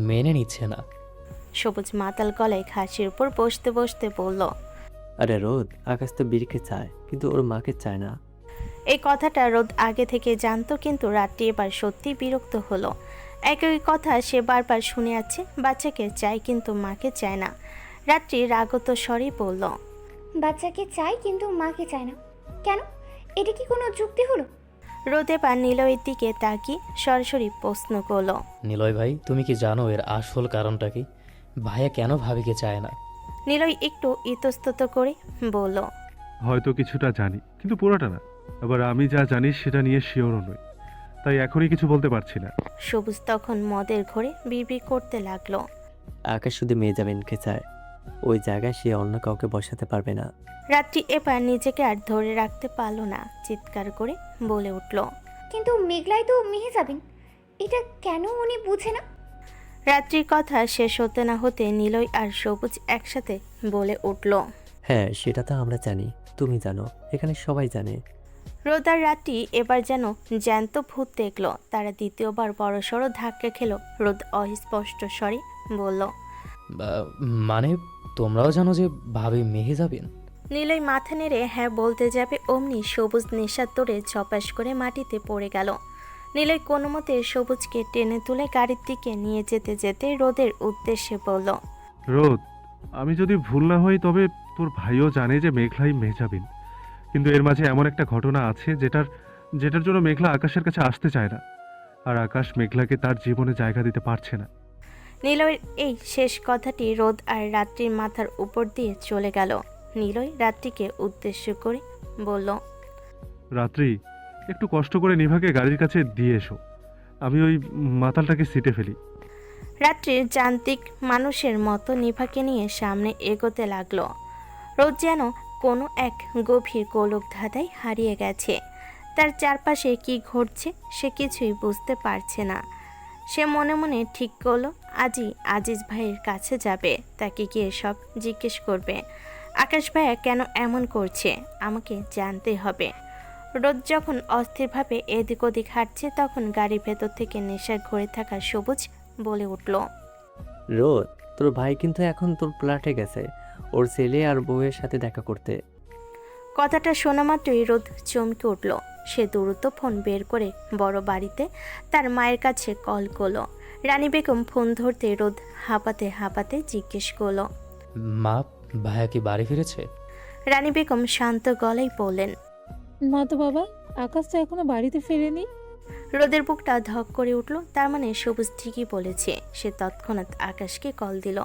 মেনে নিচ্ছে না? সবুজ মাতাল গলায় ঘাসের উপর বসতে বসতে বলল, আরে রোদ, আকাশ তো বীরকে চায়, কিন্তু ওর মাকে চায় না। এই কথাটা রোদ আগে থেকে জানতো, কিন্তু রাত্রি এবার সত্যি বিরক্ত হলো। একই কথা সে বারবার শুনে আছে, বাচ্চাকে চায় কিন্তু মাকে চায় না। রাত্রি রাগত স্বরে বলল, বাচ্চাকে চাই কিন্তু মাকে চায় না কেন? এটা কি কোনো যুক্তি হলো? রোদ এবার নিলয়ের দিকে তাকিয়ে সরাসরি প্রশ্ন করলো, নিলয় ভাই, তুমি কি জানো এর আসল কারণটা কি? ভাইয়া কেন ভাবিকে চায় না? নিলয় একটু ইতস্তত করে বলল, হয়তো কিছুটা জানি, কিন্তু পুরোটা না। আবার আমি যা জানি সেটা নিয়ে শিওরও নই, তাই এখনই কিছু বলতে পারছি না। সবুজ তখন মদের ঘরে বিড়বিড় করতে লাগলো, আকাশ শুধু মেজাবিনকে চায়, ওই জায়গায় সে অন্য কাউকে বসাতে পারবে না। রাত্রি এবার নিজেকে আর ধরে রাখতে পারলো না, চিৎকার করে বলে উঠল, কিন্তু মেঘলাই তো মেহে যাবেন, এটা কেন উনি বুঝে না? রাত্রির কথা শেষ হতে না হতে নিলয় আর সবুজ একসাথে বলে উঠল, হ্যাঁ, সেটা তো আমরা জানি, তুমি জানো, এখানে সবাই জানে। রোদ আর রাত্রি এবার যেন জ্যান্ত ভূত দেখলো। তারা দ্বিতীয়বার বড়সড় ধাক্কা খেলো। রোদ অস্পষ্ট স্বরে বলল, মানে তোমরাও জানো যে ভাবি মেহে যাবেন? নিলয় মাথা নেড়ে হ্যাঁ বলতে যাবে অমনি সবুজ নেশার তোড়ে ঝপাস করে মাটিতে পড়ে গেল। নিলয় কোনো মতে সবুজকে টেনে তুলে গাড়ির দিকে নিয়ে যেতে যেতে রোদের উদ্দেশ্যে বলল, রোদ, আমি যদি ভুল না হই তবে তোর ভাইও জানে যে মেঘলাই মেহজাবিন, কিন্তু এর মাঝে এমন একটা ঘটনা আছে যেটার জন্য মেঘলা আকাশের কাছে আসতে চায় না, আর আকাশ মেঘলাকে তার জীবনে জায়গা দিতে পারছে না। নিলয়ের এই শেষ কথাটি রোদ আর রাত্রির মাথার উপর দিয়ে চলে গেল। নিলয় রাত্রিকে উদ্দেশ্য করে বলল, রাত্রি, একটু কষ্ট করে নিভাকে গাড়ির কাছে দিয়ে এসো, আমি ওই মাতালটাকে সিটে ফেলি। রাত্রির যান্ত্রিক মানুষের মতো নিভাকে নিয়ে সামনে এগোতে লাগলো। রোদ যেন কোনো এক গভীর গোলক ধাঁধায় হারিয়ে গেছে। তার চারপাশে কি ঘটছে সে কিছুই বুঝতে পারছে না। সে মনে মনে ঠিক করলো আজই আজিজ ভাইয়ের কাছে যাবে, তাকে গিয়ে সব জিজ্ঞেস করবে। আকাশ ভাইয়া কেন এমন করছে আমাকে জানতে হবে। রোদ যখন অস্থিরভাবে এদিক ওদিক হাঁটছে তখন গাড়ির ভেতর থেকে নেশার ঘরে থাকা সবুজ বলে উঠল, রোদ, তোর ভাই কিন্তু এখন তোর ফ্ল্যাটে গেছে ওর ছেলে আর বউয়ের সাথে দেখা করতে। কথাটা শোনা মাত্রই রোদ চমকে উঠল। সে দ্রুত ফোন বের করে বড় বাড়িতে তার মায়ের কাছে কল করলো। রানী বেগম ফোন ধরতে রোদ হাঁপাতে হাঁপাতে জিজ্ঞেস করলো, মা, ভাইয়া কি বাড়ি ফিরেছে? রানী বেগম শান্ত গলায় বললেন, না তো বাবা, আকাশ তো এখনো বাড়িতে ফেরেনি। রোদের বুকটা ধক করে উঠল। তার মানে সবুজ ঠিকই বলেছে। সে তৎক্ষণাৎ আকাশকে কল দিল।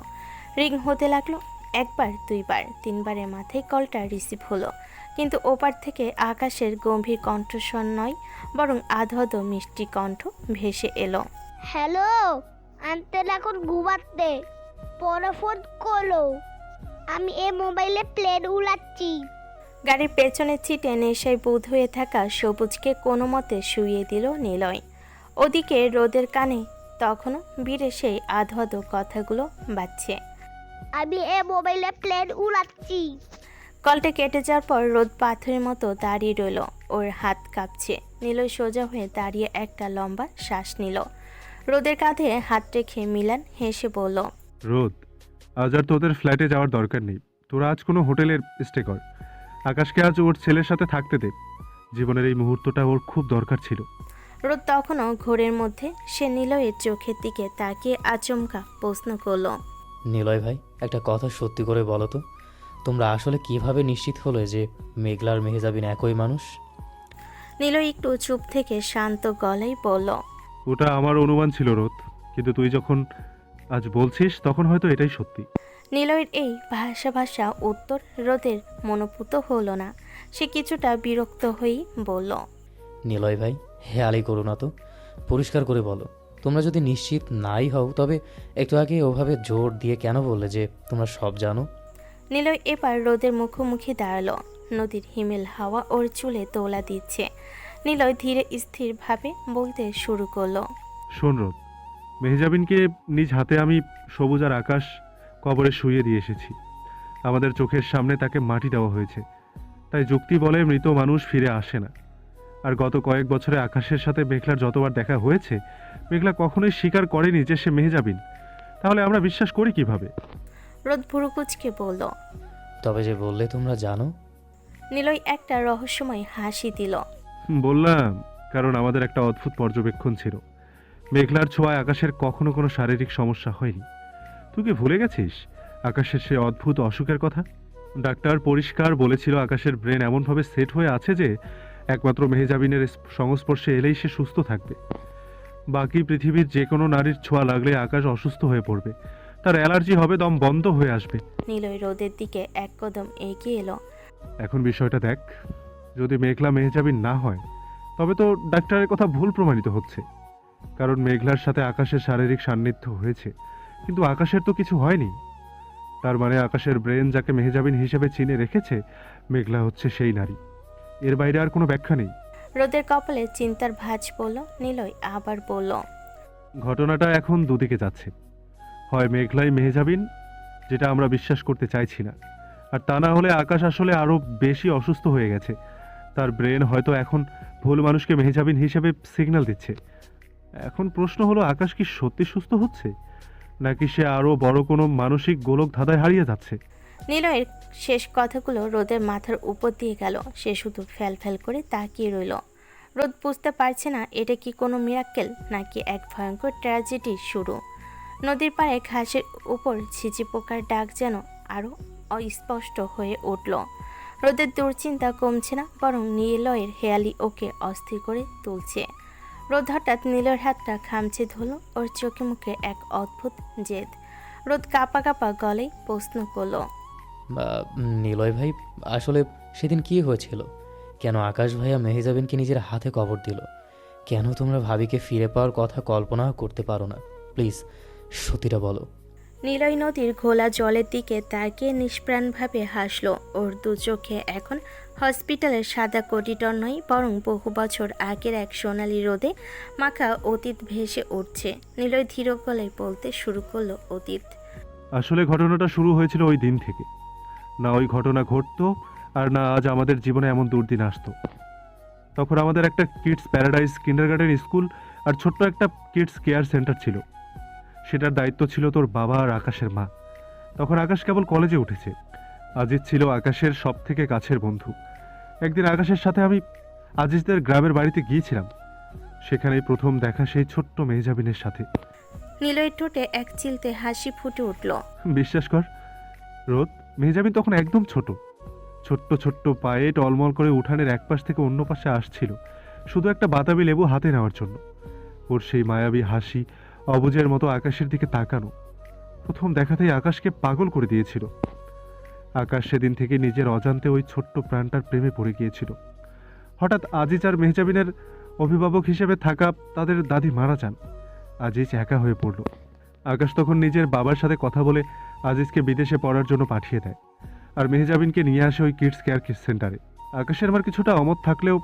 রিং হতে লাগলো। একবার, দুইবার, তিনবারের মাথায় কলটা রিসিভ হলো, কিন্তু ওপার থেকে আকাশের গম্ভীর কণ্ঠস্বর নয়, বরং আধো আধো মিষ্টি কণ্ঠ ভেসে এলো। হ্যালো, আঙ্কেল এখন ঘুমাতে, পরে ফোন করো। আমি এই মোবাইলে প্লেন উড়াচ্ছি। গাড়ির পেছনের সিটে নেশায় বুঁদ হয়ে থাকা সবুজকে কোনো মতে শুইয়ে দিল নিলয়। ওদিকে রোদের কানে তখনও বীরে সেই আধো আধো কথাগুলো বাজছে। আমি এই মোবাইলে প্লেন উড়াচ্ছি। কলটা কেটে যাওয়ার পর রোদ পাথরের মতো দাঁড়িয়ে রইল। ওর হাত কাঁপছে। নিলয় সোজা হয়ে দাঁড়িয়ে একটা লম্বা শ্বাস নিল। রোদের কাঁধে হাত রেখে মিলান হেসে বলল, রোদ, আজ আর তোদের ফ্ল্যাটে যাওয়ার দরকার নেই, তোরা আজ কোনো হোটেলের স্টে কর। আকাশকে আজ ওর ছেলের সাথে থাকতে দে, জীবনের এই মুহূর্তটা ওর খুব দরকার ছিল। রোদ তখনও ঘোরের মধ্যে। সে নিলয়ের চোখের দিকে তাকিয়ে আচমকা প্রশ্ন করল, নিলয় ভাই, একটা কথা সত্যি করে বলো তো, তোমরা আসলে কিভাবে নিশ্চিত হলে যে মেঘলা আর মেহজাবিন একই মানুষ? নিলয় একটু চুপ থেকে শান্ত গলায় বলল, ওটা আমার অনুমান ছিল রোদ, কিন্তু তুই যখন আজ বলছিস তখন হয়তো এটাই সত্যি। নিলয়ের এই ভাষা উত্তর রোদের মনোপুত হলো না। সে কিছুটা বিরক্ত হয়েই বলল, নিলয় ভাই, হেয়ালি করো না তো, পরিষ্কার করে বলো। তোমরা যদি নিশ্চিত নাই হও তবে একটু আগে ওভাবে জোর দিয়ে কেন বললে যে তোমরা সব জানো? নিলয় এবার রোদের মুখোমুখি দাঁড়ালো। নদীর হিমেল হাওয়া ওর চুলে দোলা দিচ্ছে। নিলয় ধীরে স্থিরভাবে বলতে শুরু করলো, শোন রোদ, মেহজাবিনকে নিজ হাতে আমি সবুজ আর আকাশ কবরে শুইয়ে দিয়ে এসেছি। আমাদের চোখের সামনে তাকে মাটি দেওয়া হয়েছে, তাই যুক্তি বলে মৃত মানুষ ফিরে আসে না। আর গত কয়েক বছরে আকাশের সাথে মেঘলার যতবার দেখা হয়েছে, মেঘলা কখনোই স্বীকার করেনি যে সে মেহজাবিন। তাহলে আমরা বিশ্বাস করি কিভাবে? রোদ ভুরুকুচকে বলল। তবে যে বললে তোমরা জানো। নিলয় একটা রহস্যময় হাসি দিল। বললাম, কারণ আমাদের একটা অদ্ভুত পর্যবেক্ষণ ছিল। মেঘলার ছোঁয়ায় আকাশের কখনো কোনো শারীরিক সমস্যা হয়নি। তুই কি ভুলে গেছিস আকাশের সে অদ্ভুত অসুখের কথা? ডাক্তার পরিষ্কার বলেছিল আকাশের ব্রেন এমনভাবে সেট হয়ে আছে যে একমাত্র মেহজাবিনের সংস্পর্শে এলেই সে সুস্থ থাকবে। বাকি পৃথিবীর যে কোনো নারীর ছোঁয়া লাগলে আকাশ অসুস্থ হয়ে পড়বে, তার অ্যালার্জি হবে, দম বন্ধ হয়ে আসবে। নিলয় রোদের দিকে এক কদম এগিয়ে এলো। এখন বিষয়টা দেখ, যদি মেঘলা মেহজাবিন না হয় তবে তো ডাক্তারের কথা ভুল প্রমাণিত হচ্ছে। কারণ মেঘলার সাথে আকাশের শারীরিক সান্নিধ্য হয়েছে, কিন্তু আকাশের তো কিছু হয়নি। তার মানে আকাশের ব্রেন যাকে মেহজাবিন হিসেবে চিনে রেখেছে, মেঘলা হচ্ছে সেই নারী। এর বাইরে আর কোনো ব্যাখ্যা নেই। রোদের কপালে চিন্তার ভাঁজ পড়ল। নিলয় আবার বলল, ঘটনাটা এখন দুদিকে যাচ্ছে। হয় মেঘলাই মেহজাবিন, যেটা আমরা বিশ্বাস করতে চাইছি না, আর তা না হলে আকাশ আসলে আরও বেশি অসুস্থ হয়ে গেছে। তার ব্রেন হয়তো এখন ভুল মানুষকে মেহজাবিন হিসেবে সিগন্যাল দিচ্ছে। এখন প্রশ্ন হলো, আকাশ কি সত্যি সুস্থ হচ্ছে, নাকি সে আরও বড় কোনো মানসিক গোলক ধাঁধায় হারিয়ে যাচ্ছে? নিলয়ের শেষ কথাগুলো রোদের মাথার উপর দিয়ে গেল। সে শুধু ফ্যাল ফ্যাল করে তাকিয়ে রইল। রোদ বুঝতে পারছে না এটা কি কোনো মিরাক্কেল নাকি এক ভয়ঙ্কর ট্র্যাজেডির শুরু। নদীর পাড়ে ঘাসের উপর ছিচি পোকার ডাক যেন আরও অস্পষ্ট হয়ে উঠল। রোদের দুশ্চিন্তা কমছে না, বরং নিলয়ের হেয়ালি ওকে অস্থির করে তুলছে। রোদ হঠাৎ নীলয়ের হাতটা খামচে ধরল। ওর চোখে মুখে এক অদ্ভুত জেদ। রোদ কাঁপা কাঁপা গলায় প্রশ্ন করলো, নিলয় ভাই, আসলে সেদিন কি হয়েছিল? কেন আকাশ ভাইয়া মেহেজাবিনকে নিজের হাতে কবর দিল? কেন তোমরা ভাবিকে ফিরে পাওয়ার কথা কল্পনা করতে পারো না? প্লিজ সত্যিটা বলো। নিলয় নদীর ঘোলা জলের দিকে তাকিয়ে নিষ্প্রাণভাবে হাসল। ওর দু চোখে এখন হসপিটালের সাদা করিডর নয়, বরং বহু বছর আগের এক সোনালি রোদে মাখা অতীত ভেসে উঠছে। নিলয় ধীর গলায় বলতে শুরু করলো, অতীত। আসলে ঘটনাটা শুরু হয়েছিল ওই দিন থেকে। না ওই ঘটনা ঘটতো, আর না আজ আমাদের জীবনে এমন দুর্দিন আসতো। তখন আমাদের একটা কিডস প্যারাডাইস কিন্ডারগার্টেন স্কুল আর ছোট্ট একটা কিডস কেয়ার সেন্টার ছিল। সেটার দায়িত্ব ছিল তোর বাবা আর আকাশের মা। তখন আকাশ কেবল কলেজে উঠেছে। আজিজ ছিল আকাশের সব থেকে কাছের বন্ধু। একদিন আকাশের সাথে আমি আজিজদের গ্রামের বাড়িতে গিয়েছিলাম। সেখানেই প্রথম দেখা সেই ছোট্ট মেহজাবিনের সাথে। নিলয়ের ঠোঁটে এক চিলতে হাসি ফুটে উঠল। বিশ্বাস কর রোদ, মেহজাবিন তখন একদম ছোট। ছোট্ট ছোট্ট পায়ে টলমল করে উঠানের এক পাশ থেকে অন্য পাশে আসছিল, শুধু একটা বাতাবি লেবু হাতে নেওয়ার জন্য। ওর সেই মায়াবী হাসি, অবুজের মতো আকাশের দিকে তাকানো, প্রথম দেখাতেই আকাশকে পাগল করে দিয়েছিল। আকাশ সেদিন থেকে নিজের অজান্তে ওই ছোট্ট প্রাণটার প্রেমে পড়ে গিয়েছিল। হঠাৎ আজিজ আর মেহজাবিনের অভিভাবক হিসেবে থাকা তাদের দাদি মারা যান। আজিজ একা হয়ে পড়ল। আকাশ তখন নিজের বাবার সাথে কথা বলে আজিজকে বিদেশে পড়ার জন্য পাঠিয়ে দেয়, আর মেহজাবিনকে নিয়ে আসে ওই কিডস কেয়ার সেন্টারে। আকাশের মার কিছুটা অমত থাকলেও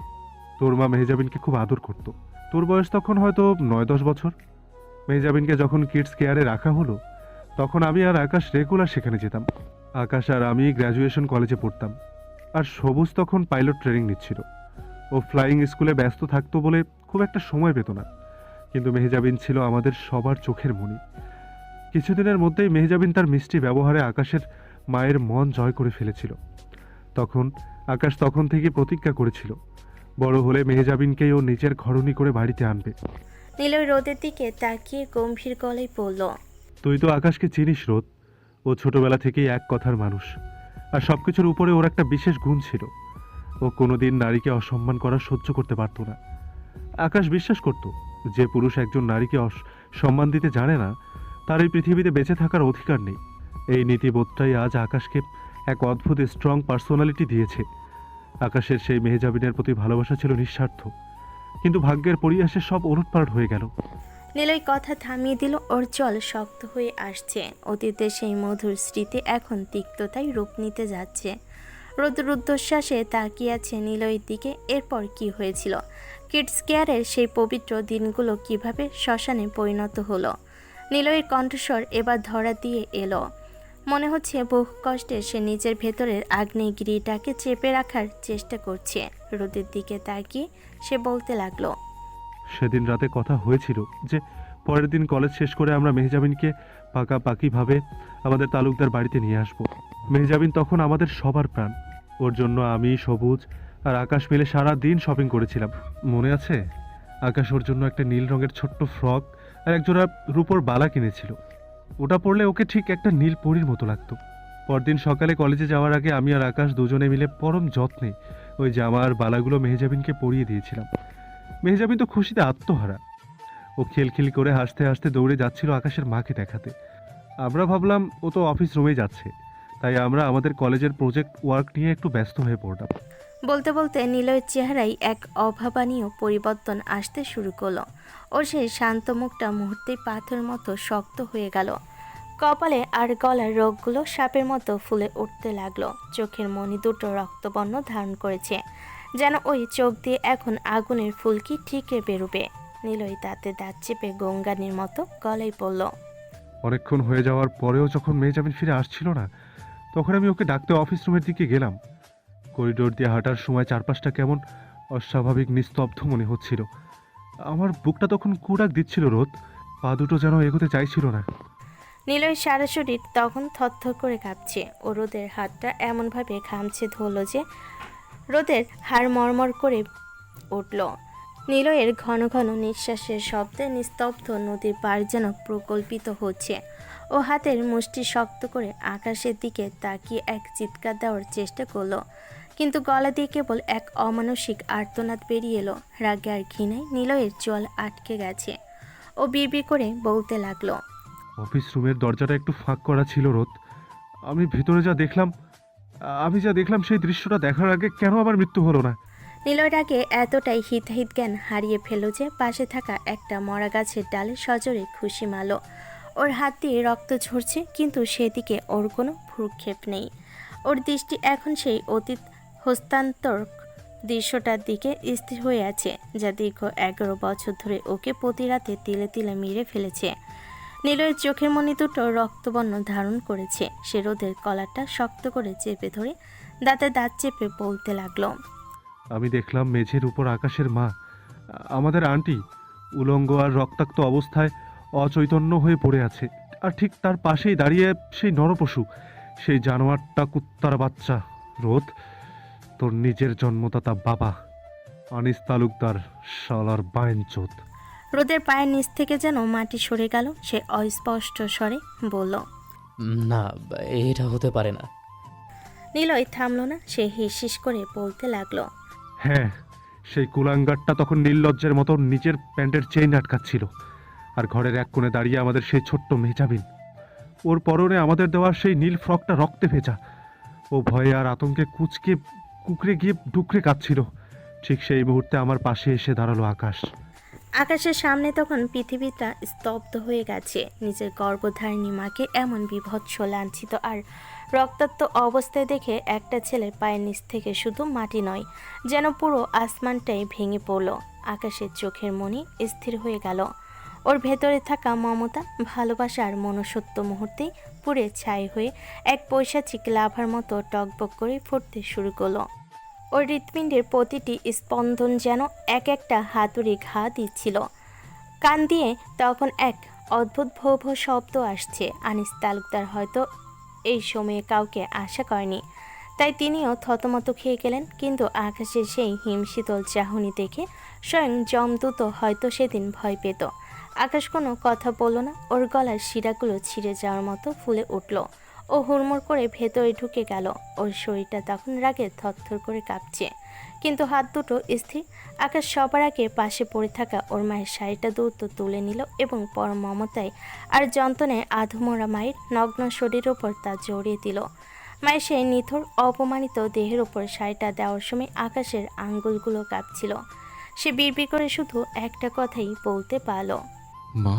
তোর মা মেহজাবিনকে খুব আদর করত। তোর বয়স তখন হয়তো 9-10 বছর। মেহজাবিনকে যখন কিডস কেয়ারে রাখা হলো, তখন আমি আর আকাশ রেগুলার সেখানে যেতাম। আকাশ আর আমি গ্র্যাজুয়েশন কলেজে পড়তাম, আর সবুজ তখন পাইলট ট্রেনিং নিচ্ছিল। ও ফ্লাইং স্কুলে ব্যস্ত থাকতো বলে খুব একটা সময় পেত না, কিন্তু মেহজাবিন ছিল আমাদের সবার চোখের মণি। কিছুদিনের মধ্যেই মেহজাবিন তার মিষ্টি ব্যবহারে আকাশের মায়ের মন জয় করে ফেলেছিল। আকাশ তখন থেকে প্রতিজ্ঞা করেছিল, বড় হলে মেহজাবিনকেই ও নিজের ঘরণী করে বাড়িতে আনবে। নিলয় রোদের দিকে তাকিয়ে গম্ভীর গলায় বলল, তুই তো আকাশকে চিনিস রোদ। ও ছোটবেলা থেকেই এক কথার মানুষ, আর সবকিছুর উপরে ওর একটা বিশেষ গুণ ছিল। ও কোনোদিন নারীকে অসম্মান করা সহ্য করতে পারত না। আকাশ বিশ্বাস করত, যে পুরুষ একজন নারীকে সম্মান দিতে জানে না, তার এই পৃথিবীতে বেঁচে থাকার অধিকার নেই। এই নীতিবোধটাই আজ আকাশকে এক অদ্ভুত স্ট্রং পার্সোনালিটি দিয়েছে। আকাশের সেই মেহজাবিনের প্রতি ভালোবাসা ছিল নিঃস্বার্থ, কিন্তু ভাগ্যের পরিহাসে সব ওলটপালট হয়ে গেল। নিলয় কথা থামিয়ে দিল। ওর জল শক্ত হয়ে আসছে। অতীতের সেই মধুর স্মৃতি এখন তিক্ততায় রূপ নিতে যাচ্ছে। রোদ রুদ্ধশ্বাসে তাকিয়ে আছে নিলয়ের দিকে। এরপর কি হয়েছিল? কিডস কেয়ারের সেই পবিত্র দিনগুলো কিভাবে শ্মশানে পরিণত হলো? নিলয়ের কণ্ঠস্বর এবার ধরা দিয়ে এলো। মনে হচ্ছে বহু কষ্টে সে নিজের ভেতরের আগ্নেয়গিরিটাকে চেপে রাখার চেষ্টা করছে। রোদের দিকে তাকিয়ে সে বলতে লাগলো, সেদিন রাতে কথা হয়েছিল যে পরের দিন কলেজ শেষ করে আমরা মেহজাবিনকে পাকাপাকিভাবে আমাদের তালুকদার বাড়িতে নিয়ে আসব। মেহজাবিন তখন আমাদের সবার প্রাণ। ওর জন্য আমি, সবুজ আর আকাশ মিলে সারা দিন শপিং করেছিলাম। মনে আছে? আকাশ ওর জন্য একটা নীল রঙের ছোট্ট ফ্রক আর একজোড়া রূপোর বালা কিনেছিল। ওটা পরলে ওকে ঠিক একটা নীল পরীর মতো লাগতো। পরদিন সকালে কলেজে যাওয়ার আগে আমি আর আকাশ দুজনে মিলে পরম যত্নে ওই জামা আর বালাগুলো মেহজাবিনকে পরিয়ে দিয়েছিলাম। মেহজাবিন তো খুশিতে আত্মহারা। ও খিলখিল করে হাসতে হাসতে দৌড়ে যাচ্ছিল আকাশের মাকে দেখাতে। আমরা ভাবলাম ও তো অফিস রুমেই যাচ্ছে, তাই আমরা আমাদের কলেজের প্রজেক্ট ওয়ার্ক নিয়ে একটু ব্যস্ত হয়ে পড়লাম। বলতে বলতে নিলয়ের চেহারায় এক অভাবনীয় পরিবর্তন আসতে শুরু করলো। ওর সেই শান্ত মুখটা মুহূর্তেই পাথরের মতো শক্ত হয়ে গেল। কপালে আর গলার রোগগুলো সাপের মতো ফুলে উঠতে লাগলো। চোখের মণি দুটো রক্তবর্ণ ধারণ করেছে, যেন ওই চোখ দিয়ে এখন আগুনের ফুলকি ঠিকরে বেরোবে। নিলয় দাঁতে দাঁত চেপে গঙ্গানির মতো গলায় পড়ল, অনেকক্ষণ হয়ে যাওয়ার পরেও যখন মেহজাবিন ফিরে আসছিল না, তখন আমি ওকে ডাকতে অফিস রুমের দিকে গেলাম। করিডোর দিয়ে হাঁটার সময় চারপাশটা কেমন অস্বাভাবিক নিস্তব্ধ মনে হচ্ছিল। আমার বুকটা তখন কুড়াক দিচ্ছিল রোদ, পা দুটো যেন এগোতে চাইছিল না। নিলয়ের সারা শরীর তখন থরথর করে কাঁপছে। ও রোদের হাতটা এমনভাবে খামছে ধরল যে রোদের হাড় মরমর করে উঠল। নিলয়ের ঘন ঘন নিঃশ্বাসের শব্দে নিস্তব্ধ নদীর পাড় যেন প্রকল্পিত হচ্ছে। ও হাতের মুষ্টি শক্ত করে আকাশের দিকে তাকিয়ে এক চিৎকার দেওয়ার চেষ্টা করলো, কিন্তু গলা দিয়ে কেবল এক অমানসিক আর্তনাদ বেরিয়ে এলো। রাগে আর ঘৃণায় নিলয়ের জল আটকে গেছে। ও বিড়বিড় করে বলতে লাগলো, অফিস রুমের দরজাটা একটু ফাঁক করা ছিল রোদ। আমি ভেতরে যা দেখলাম সেই দৃশ্যটা দেখার আগে কেন আমার মৃত্যু হলো না? নিলয়ের আগে এতটাই হিতাহিত জ্ঞান হারিয়ে ফেলল যে পাশে থাকা একটা মরা গাছের ডালে সজোরে খুশি মারল। ওর হাত দিয়ে রক্ত ঝরছে, কিন্তু সেদিকে ওর কোনো ভ্রুক্ষেপ নেই। ওর দৃষ্টি এখন সেই অতীত হস্তান্তর দৃশ্যটার দিকে স্থির হয়ে আছে, যা দীর্ঘ 11 বছর ধরে ওকে প্রতি রাতে তিলে তিলে মেরে ফেলেছে। নিলয়ের চোখের মণি দুটো রক্তবর্ণ ধারণ করেছে। সে রোদের কলারটা শক্ত করে চেপে ধরে দাঁতে দাঁত চেপে বলতে লাগলো, আমি দেখলাম মেঝের উপর আকাশের মা, আমাদের আন্টি, উলঙ্গ আর রক্তাক্ত অবস্থায় অচৈতন্য হয়ে পড়ে আছে। আর ঠিক তার পাশেই দাঁড়িয়ে সেই নরপশু, সেই জানোয়ারটা, কুত্তার বাচ্চা। রোদ, তোর নিজের জন্মদাতা বাবা আনিস তালুকদার, শালার বায়েনচোদ। রোদের পায়ের নিচ থেকে যেন মাটি সরে গেল। সে অস্পষ্ট স্বরে বলল, না, এটা হতে পারে না। নিলয় থামল না। সে হিসিস করে বলতে লাগলো, হ্যাঁ, সেই কুলাঙ্গারটা তখন নির্লজ্জের মতো নিজের প্যান্টের চেইন আটকাচ্ছিল। আর ঘরের এক কোণে দাঁড়িয়ে আমাদের সেই ছোট্ট মেজাবিন, ওর পরনে আমাদের দেওয়া সেই নীল ফ্রকটা রক্তে ভেজা। ও ভয়ে আর আতঙ্কে কুকড়ে গিয়ে ডুকরে কাঁদছিল। ঠিক সেই মুহূর্তে আমার পাশে এসে দাঁড়ালো আকাশ। আকাশের সামনে তখন পৃথিবীটা স্তব্ধ হয়ে গেছে। নিজের গর্ভধারিণী মাকে এমন বিভৎস, লাঞ্ছিত আর রক্তাক্ত অবস্থায় দেখে একটা ছেলের পায়ের নিচ থেকে শুধু মাটি নয়, যেন পুরো আসমানটাই ভেঙে পড়ল। আকাশের চোখের মনি স্থির হয়ে গেল। ওর ভেতরে থাকা মমতা, ভালোবাসা আর মনুষ্যত্ব মুহূর্তেই পুড়ে ছাই হয়ে এক পৈশাচিক লাভার মতো টকবক করে ফুটতে শুরু করলো। ওর হৃৎপিণ্ডের প্রতিটি স্পন্দন যেন এক একটা হাতুড়ি ঘা দিচ্ছিল। কান দিয়ে তখন এক অদ্ভুত ভৌ ভৌ শব্দ আসছে। আনিস তালুকদার হয়তো এই সময়ে কাউকে আশা করেনি, তাই তিনিও থতমত খেয়ে গেলেন। কিন্তু আকাশের সেই হিমশীতল চাহনি দেখে স্বয়ং যমদূত হয়তো সেদিন ভয় পেত। আকাশ কোনো কথা বলল না। ওর গলার শিরাগুলো ছিঁড়ে যাওয়ার মতো ফুলে উঠল। ও হুড়মুড় করে ভেতরে ঢুকে গেল। ওর শরীরটা তখন রাগে থরথর করে কাঁপছে, কিন্তু হাত দুটো স্থির। আকাশ সবার আগে পাশে পড়ে থাকা ওর মায়ের শাড়িটা দ্রুত তুলে নিল এবং পরম মমতায় আর যন্ত্রণায় আধমরা মায়ের নগ্ন শরীরের ওপর তা জড়িয়ে দিল। মায়ের সেই নিথর অপমানিত দেহের ওপর শাড়িটা দেওয়ার সময় আকাশের আঙ্গুলগুলো কাঁপছিল। সে বিড়বিড় করে শুধু একটা কথাই বলতে পারল, মা।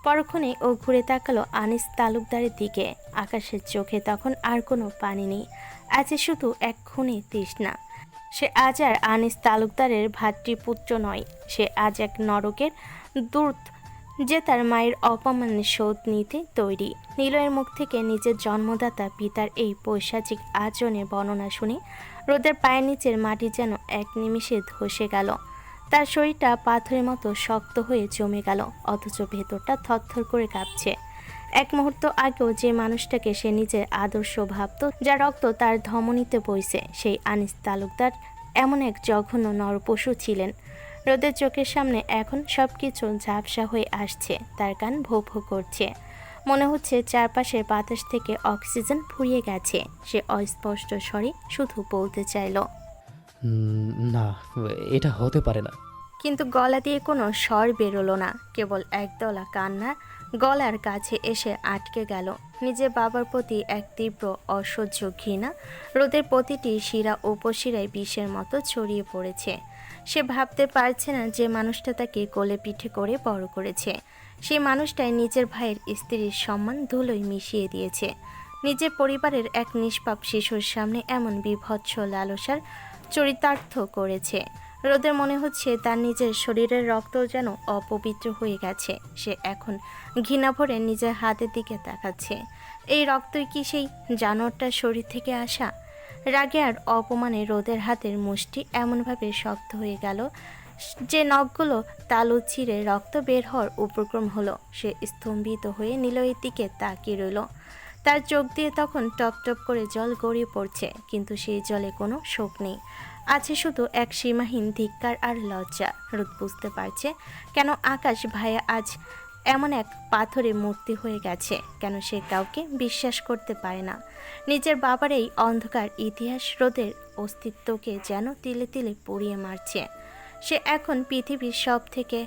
পরক্ষণে ও ঘুরে তাকালো আনিস তালুকদারের দিকে। আকাশের চোখে তখন আর কোনো পানি নেই, আছে শুধু এক খুনে তৃষ্ণা। সে আজ আর আনিস তালুকদারের ভাতৃপুত্র নয়, সে আজ এক নরকের দূত, যে তার মায়ের অপমানের শোধ নিতে তৈরি। নিলয়ের মুখ থেকে নিজের জন্মদাতা পিতার এই পৈশাচিক আচরণের বর্ণনা শুনে রোদের পায়ের নিচের মাটি যেন এক নিমিষে ধসে গেল। তার শরীরটা পাথরের মতো শক্ত হয়ে জমে গেল, অথচ ভেতরটা থরথর করে কাঁপছে। এক মুহূর্ত আগেও যে মানুষটাকে সে নিজের আদর্শ ভাবত, যা রক্ত তার ধমনীতে বইছে, সেই আনিস তালুকদার এমন এক জঘন্য নরপশু ছিলেন। রোদের চোখের সামনে এখন সব কিছু ঝাপসা হয়ে আসছে। তার কান ভোঁ ভোঁ করছে। মনে হচ্ছে চারপাশের বাতাস থেকে অক্সিজেন ফুরিয়ে গেছে। সে অস্পষ্ট স্বরে শুধু বলতে চাইল, না, এটা হতে পারে না। কিন্তু গলা দিয়ে কোনো স্বর বেরোলো না। কেবল একদলা কান্না গলার কাছে এসে আটকে গেল। নিজের বাবার প্রতি এক তীব্র অসহ্য ঘৃণা রোদের প্রতিটি শিরা উপশিরায় বিষের মতো ছড়িয়ে পড়েছে। সে ভাবতে পারছে না যে মানুষটা তাকে কোলে পিঠে করে বড় করেছে, সেই মানুষটাই নিজের ভাইয়ের স্ত্রীর সম্মান ধুলোয় মিশিয়ে দিয়েছে। নিজের পরিবারের এক নিষ্পাপ শিশুর সামনে এমন বিভৎস লালসার চরিতার্থ করেছে। রোদের মনে হচ্ছে তার নিজের শরীরের রক্ত যেন অপবিত্র হয়ে গেছে। সে এখন ঘৃণা ভরে নিজের হাতের দিকে তাকাচ্ছে। এই রক্তই কি সেই জানোয়ারটার শরীর থেকে আসা? রাগে আর অপমানে রোদের হাতের মুষ্টি এমনভাবে শক্ত হয়ে গেল যে নখগুলো তালু ছিঁড়ে রক্ত বের হওয়ার উপক্রম হলো। সে স্তম্ভিত হয়ে নিলয়ের দিকে তাকিয়ে রইল। তার চোখ দিয়ে তখন টপ টপ করে জল গড়িয়ে পড়ছে, কিন্তু সেই জলে কোনো শোক নেই, আছে শুধু এক সীমাহীন ধিক্কার আর লজ্জা। রোদ বুঝতে পারছে কেন আকাশ ভাইয়া আজ এমন এক পাথরে মূর্তি হয়ে গেছে, কেন সে কাউকে বিশ্বাস করতে পারে না। নিজের বাবার এই অন্ধকার ইতিহাস রোদের অস্তিত্বকে যেন তিলে তিলে পুড়িয়ে মারছে। সে এখন পৃথিবীর সব থেকে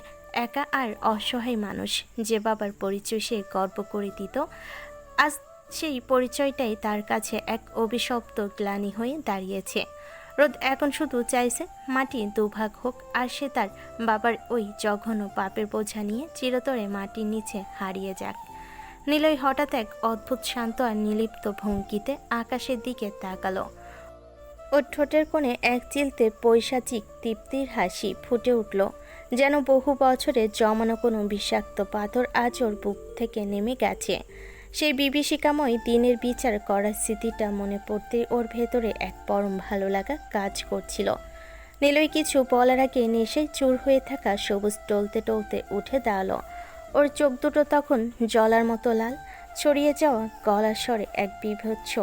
একা আর অসহায় মানুষ। যে বাবার পরিচয় সে গর্ব করে দিত, আজ সেই পরিচয়টাই তার কাছে এক অভিশপ্ত গ্লানি হয়ে দাঁড়িয়েছে। রোদ এখন শুধু চাইছে মাটি দুভাগ হোক, আর সে তার বাবার ওই জঘন্য পাপের বোঝা নিয়ে চিরতরে মাটির নিচে হারিয়ে যাক। নিলয় হঠাৎ এক অদ্ভুত শান্ত আর নির্লিপ্ত ভঙ্গিতে আকাশের দিকে তাকালো। ওর ঠোঁটের কোণে এক চিলতে পৈশাচিক তৃপ্তির হাসি ফুটে উঠল, যেন বহু বছরে জমানো কোনো বিষাক্ত পাথর আজ ওর বুক থেকে নেমে গেছে। সেই বিভীষিকাময় দিনের বিচার করার স্মৃতিটা মনে পড়তে ওর ভেতরে এক পরম ভালো লাগা কাজ করছিল। নিলয় কিছু বলার আগে নেশায় চুর হয়ে থাকা সবুজ টলতে টলতে উঠে দাঁড়ালো। ওর চোখ দুটো তখন জলার মতো লাল। ছড়িয়ে যাওয়া গলার স্বরে এক বিভৎস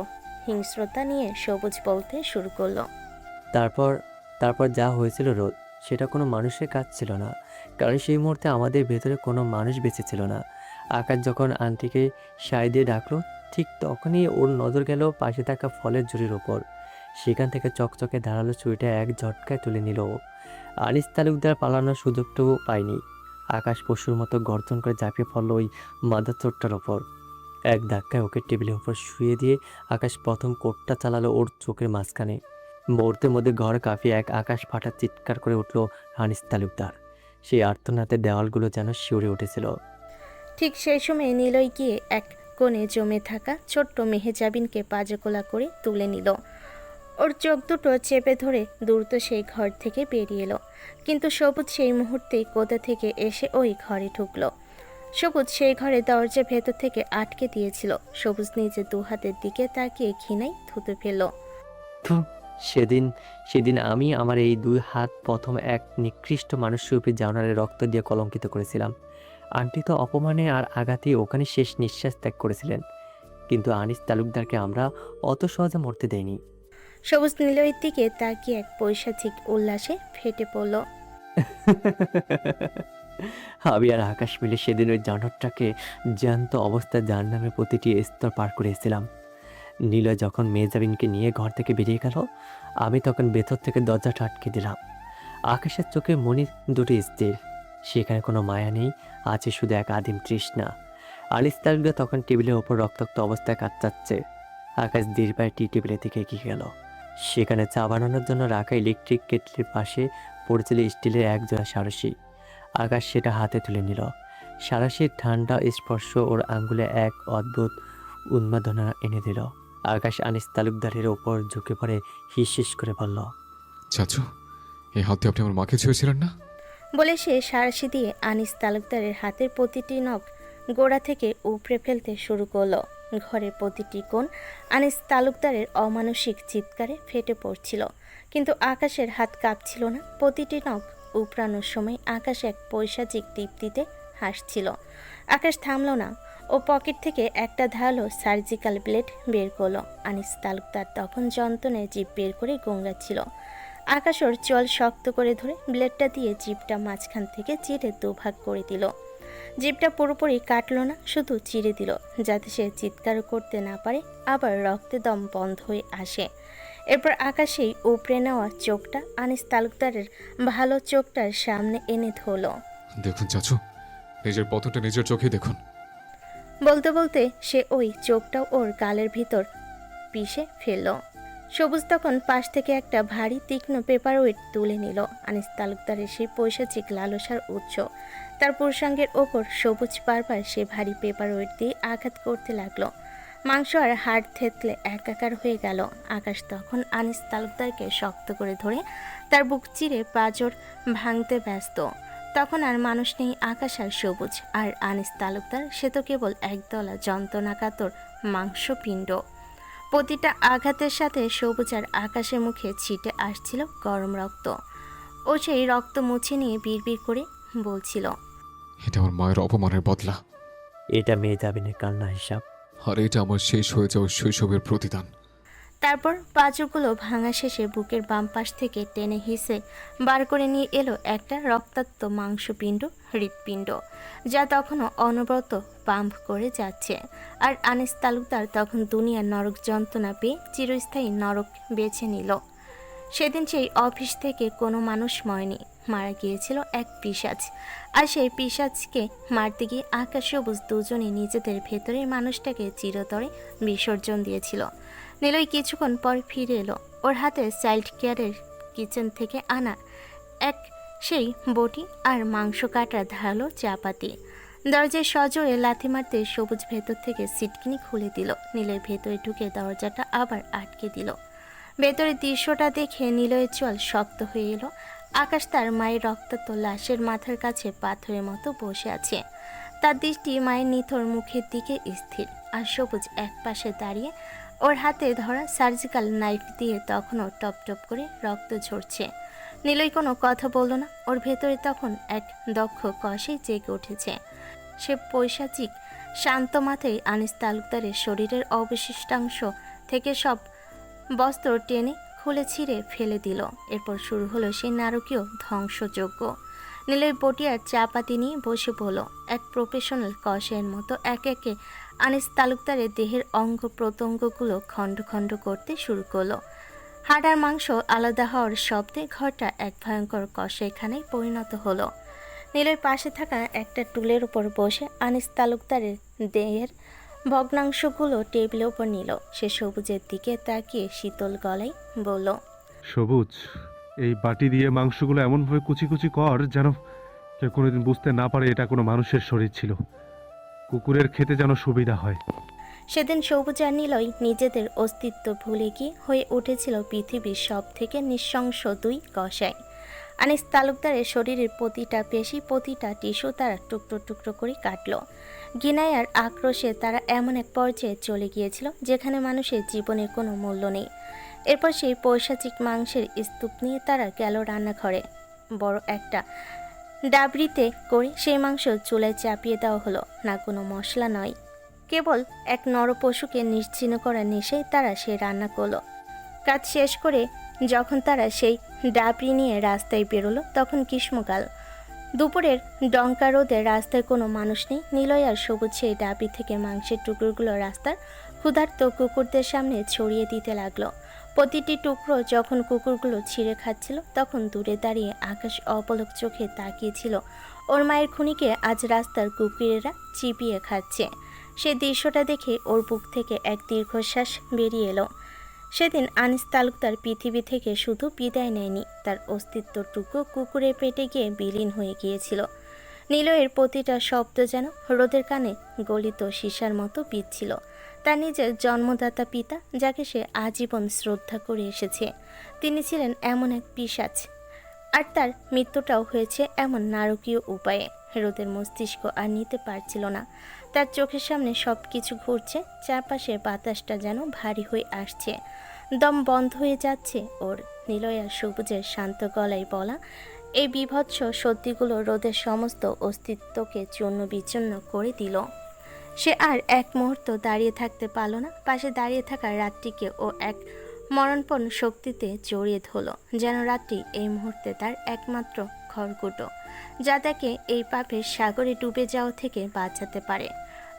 হিংস্রতা নিয়ে সবুজ বলতে শুরু করলো। তারপর তারপর যা হয়েছিল রোদ, সেটা কোনো মানুষের কাজ ছিল না, কারণ সেই মুহূর্তে আমাদের ভেতরে কোনো মানুষ বেঁচে ছিল না। আকাশ যখন আন্টিকে সায় দিয়ে ডাকলো, ঠিক তখনই ওর নজর গেল পাশে থাকা ফলের ঝুড়ির ওপর। সেখান থেকে চকচকে ধারালো ছুরিটা এক ঝটকায় তুলে নিল ও। আনিস তালুকদার পালানোর সুযোগটুকু পায়নি। আকাশ পশুর মতো গর্জন করে ঝাঁপিয়ে পড়ল ওই মাদার চোরটার ওপর। এক ধাক্কায় ওকে টেবিলের উপর শুয়ে দিয়ে আকাশ প্রথম কোটটা চালালো ওর চোখের মাঝখানে। মুহূর্তের মধ্যে ঘর কাঁপিয়ে এক আকাশ ফাটা চিৎকার করে উঠল আনিস তালুকদার। সেই আর্তনাদের দেওয়ালগুলো যেন শিউরে উঠেছিল। ঠিক সেই সময় নিলয় গিয়ে এক কোণে জমে থাকা ছোট্ট মেহেজাবিনকে পাজকোলা করে তুলে নিল। ওর চোখ দুটো চেপে ধরে দ্রুত সেই ঘর থেকে বেরিয়ে এলো, কিন্তু সবুজ সেই মুহূর্তেই কোথা থেকে এসে ওই ঘরে ঢুকলো। সবুজ সেই ঘরে দরজা ভেতর থেকে আটকে দিয়েছিল। সবুজ নিজের দু হাতের দিকে তাকিয়ে ঘৃণায় থুতু ফেলল। সেদিন সেদিন আমি আমার এই দুই হাত প্রথম এক নিকৃষ্ট মানুষরূপী জানোয়ারের রক্ত দিয়ে কলঙ্কিত করেছিলাম। আন্টি তো অপমানে আর আঘাতে ওখানে শেষ নিঃশ্বাস ত্যাগ করেছিলেন, কিন্তু আনিস তালুকদারকে আমরা অত সহজে মরতে দেইনি। সবুজ নিলয়ের দিকে তাকিয়ে এক পৈশাচিক উল্লাসে ফেটে পড়ল। আমি আর আকাশ মিলে সেদিন ওই জানোয়ারটাকে জ্যান্ত অবস্থায় জাহান্নামের প্রতিটি স্তর পার করেছিলাম। নীলয় যখন মেহজাবিনকে নিয়ে ঘর থেকে বেরিয়ে গেল, আমি তখন ভেতর থেকে দরজাটা আটকে দিলাম। আকাশের চোখে মনি দুটি স্থির, সেখানে কোনো মায়া নেই, আছে শুধু এক আদিম তৃষ্ণা। আনিস তালুকদার তখন টেবিলের ওপর রক্তাক্ত অবস্থায় কাঁদছে। আকাশ দীর্ঘায় টি টেবিলের দিকে এগিয়ে গেল। সেখানে চা বানানোর জন্য রাখা ইলেকট্রিক কেটলির পাশে পড়েছিল স্টিলের একজোড়া সারসি। আকাশ সেটা হাতে তুলে নিল। সারসির ঠান্ডা স্পর্শ ওর আঙ্গুলে এক অদ্ভুত উন্মাদনা এনে দিল। আকাশ আনিস তালুকদারের ওপর ঝুঁকে পড়ে হিস করে বলল, চাচু, এই হাতে আপনি আমার মাকে ছুঁয়েছিলেন না? বলে সে সারাশি দিয়ে আনিস তালুকদারের হাতের প্রতিটি নখ গোড়া থেকে উপড়ে ফেলতে শুরু করলো। ঘরের প্রতিটি কোণ আনিস তালুকদারের অমানসিক চিৎকারে ফেটে পড়ছিল, কিন্তু আকাশের হাত কাঁপছিল না। প্রতিটি নখ উপড়ানোর সময় আকাশ এক পৈশাচিক তৃপ্তিতে হাসছিল। আকাশ থামল না, ও পকেট থেকে একটা ধারালো সার্জিক্যাল ব্লেড বের করলো। আনিস তালুকদার তখন যন্ত্রণায় জিভ বের করে গোঙাচ্ছিল। আকাশ ওর চল শক্ত করে ধরে ব্লেডটা দিয়ে জিভটা মাঝখান থেকে চিরে দুভাগ করে দিল। জিভটা পুরোপুরি কাটলো না, শুধু চিরে দিল, যাতে সে চিৎকারও করতে না পারে, আবার রক্তে দম বন্ধ হয়ে আসে। এরপর আকাশেই উপড়ে নেওয়া চোখটা আনিস তালুকদারের ভালো চোখটার সামনে এনে ধরলো। দেখুন চাচু, নিজের পতনটা নিজের চোখেই দেখুন। বলতে বলতে সে ওই চোখটাও ওর গালের ভিতর পিষে ফেলল। সবুজ তখন পাশ থেকে একটা ভারী তীক্ষ্ণ পেপার ওয়েট তুলে নিল। আনিস তালুকদারের সেই পৈশাচিক লালসার উৎস। তার পুরুষাঙ্গের ওপর সবুজ বারবার সে ভারী পেপার ওয়েট দিয়ে আঘাত করতে লাগলো। মাংস আর হাড় থেতলে একাকার হয়ে গেল। আকাশ তখন আনিস তালুকদারকে শক্ত করে ধরে তার বুক চিরে পাঁজর ভাঙতে ব্যস্ত। তখন আর মানুষ নেই, আকাশ আর সবুজ। আর আনিস তালুকদার সে তো কেবল একদলা যন্ত্রণাকাতর মাংসপিণ্ড। প্রতিটা আঘাতের সাথে সবুজ আর আকাশের মুখে ছিটে আসছিল গরম রক্ত। ও সেই রক্ত মুছে নিয়ে বিড়বিড় করে বলছিল, এটা আমার মায়ের অপমানের বদলা, এটা মেয়ে যাবিনের কান্না হিসাব। আর এটা আমার শেষ হয়ে যাওয়া শৈশবের প্রতিদান। তারপর পাঁজরগুলো ভাঙা শেষে বুকের বাম পাশ থেকে টেনে হিসে বার করে নিয়ে এলো একটা রক্তাক্ত মাংসপিণ্ড, হৃৎপিণ্ড, যা তখনও অনবরত পাম্প করে যাচ্ছে। আর আনিস তালুকদার তখন দুনিয়ার নরক যন্ত্রণা পেয়ে চিরস্থায়ী নরক বেছে নিল। সেদিন সেই অফিস থেকে কোনো মানুষ মরেনি, মারা গিয়েছিল এক পিশাচ। আর সেই পিশাচকে মারতে গিয়ে আকাশ সবুজ দুজনে নিজেদের ভেতরের মানুষটাকে চিরতরে বিসর্জন দিয়েছিল। নিলয় কিছুক্ষণ পর ফিরে এলো। ওর হাতে চাইল্ড কেয়ারের কিচেন থেকে আনা এক সেই বটি আর মাংস কাটার ধারালো চাপাতি। দরজায় সজোরে লাথি মারতে সবুজ ভেতর থেকে সিটকিনি খুলে দিল। নিলয় ভেতরে ঢুকে দরজাটা আবার আটকে দিল। ভেতরের দৃশ্যটা দেখে নিলয়ের চল শক্ত হয়ে এলো। আকাশ তার মায়ের রক্তাক্ত লাশের মাথার কাছে পাথরের মতো বসে আছে। তার দৃষ্টি মায়ের নিথর মুখের দিকে স্থির। আর সবুজ এক পাশে দাঁড়িয়ে, ওর হাতে ধরা সার্জিক্যাল নাইফ দিয়ে তখনও টপ টপ করে রক্ত ঝরছে। নিলয় কোনো কথা বলল না। ওর ভেতরে তখন এক দক্ষ কষে জেগে উঠেছে। সে পৈশাচিক শান্ত মাথায় আনিস তালুকদারের শরীরের অবশিষ্টাংশ থেকে সব বস্ত্র টেনে খুলে ছিঁড়ে ফেলে দিল। এরপর শুরু হলো সেই নারকীয় ধ্বংসযজ্ঞ। নিলয় বটিয়ার চাপাতি নিয়ে বসে পড়ল। এক প্রফেশনাল কষের মতো একে একে আনিস তালুকদারের দেহের অঙ্গ প্রত্যঙ্গগুলো খণ্ড খণ্ড করতে শুরু করলো। হাড় আর মাংস আলাদা হওয়ার শব্দে ঘরটা এক ভয়ঙ্কর কষাইখানায় পরিণত হলো। নীলের পাশে থাকা একটা টুলের উপর বসে আনিস তালুকদারের দেহের ভগ্নাংশগুলো টেবিলের উপর নিল। সে সবুজের দিকে তাকিয়ে শীতল গলায় বলল, সবুজ, এই বাটি দিয়ে মাংসগুলো এমনভাবে কুচি কুচি কর যেন কেউ কোনোদিন বুঝতে না পারে এটা কোনো মানুষের শরীর ছিল। কুকুরের খেতে যেন সুবিধা হয়। সেদিন সবুজ আর নিলয় নিজেদের অস্তিত্ব ভুলে গিয়ে হয়ে উঠেছিল পৃথিবীর সব থেকে নৃশংস দুই কসাই। আনিস তালুকদারের শরীরের প্রতিটা পেশি, প্রতিটা টিস্যু তারা টুকরো টুকরো করে কাটল। ঘৃণায় আর আক্রোশে তারা এমন এক পর্যায়ে চলে গিয়েছিল যেখানে মানুষের জীবনের কোনো মূল্য নেই। এরপর সেই পৈশাচিক মাংসের স্তূপ নিয়ে তারা গেল রান্নাঘরে। বড় একটা ডাবরিতে করে সেই মাংস চুলায় চাপিয়ে দেওয়া হলো। না কোনো মশলা নয়, কেবল এক নরপশুকে নিশ্চিহ্ন করার নেশায় তারা সে রান্না করলো। কাজ শেষ করে যখন তারা সেই ডাবরি নিয়ে রাস্তায় বেরোলো তখন গ্রীষ্মকাল। দুপুরের ডঙ্কা রোদে রাস্তায় কোনো মানুষ নেই। নিলয় আর সবুজ সেই ডাবরি থেকে মাংসের টুকরোগুলো রাস্তার ক্ষুধার্ত কুকুরদের সামনে ছড়িয়ে দিতে লাগলো। প্রতিটি টুকরো যখন কুকুরগুলো ছিঁড়ে খাচ্ছিল তখন দূরে দাঁড়িয়ে আকাশ অপলক চোখে তাকিয়েছিল ওর মায়ের খুনিকে আজ রাস্তার কুকুরেরা চিবিয়ে খাচ্ছে। সে দৃশ্যটা দেখে ওর বুক থেকে এক দীর্ঘশ্বাস বেরিয়ে এলো। সেদিন আনিস তালুকদার পৃথিবী থেকে শুধু বিদায় নেয়নি, তার অস্তিত্বটুকু কুকুরের পেটে গিয়ে বিলীন হয়ে গিয়েছিল। নিলয়ের প্রতিটা শব্দ যেন রোদের কানে গলিত সীসার মতো বিঁধছিল। তার নিজের জন্মদাতা পিতা, যাকে সে আজীবন শ্রদ্ধা করে এসেছে, তিনি ছিলেন এমন এক পিশাচ। আর তার মৃত্যুটাও হয়েছে এমন নারকীয় উপায়ে। রোদের মস্তিষ্ক আর নিতে পারছিল না। তার চোখের সামনে সব কিছু ঘুরছে, চারপাশে বাতাসটা যেন ভারী হয়ে আসছে, দম বন্ধ হয়ে যাচ্ছে ওর। নিলয় আর সবুজের শান্ত গলায় বলা এই বিভৎস সত্যিগুলো রোদের সমস্ত অস্তিত্বকে চূর্ণ বিচ্ছিন্ন করে দিল। সে আর এক মুহূর্ত দাঁড়িয়ে থাকতে পারল না। পাশে দাঁড়িয়ে থাকা রাতটিকে ও এক মরণপণ শক্তিতে জড়িয়ে ধরল, যেন রাতটি এই মুহূর্তে তার একমাত্র খড়কুটো, যা তাকে এই পাপের সাগরে ডুবে যাওয়া থেকে বাঁচাতে পারে।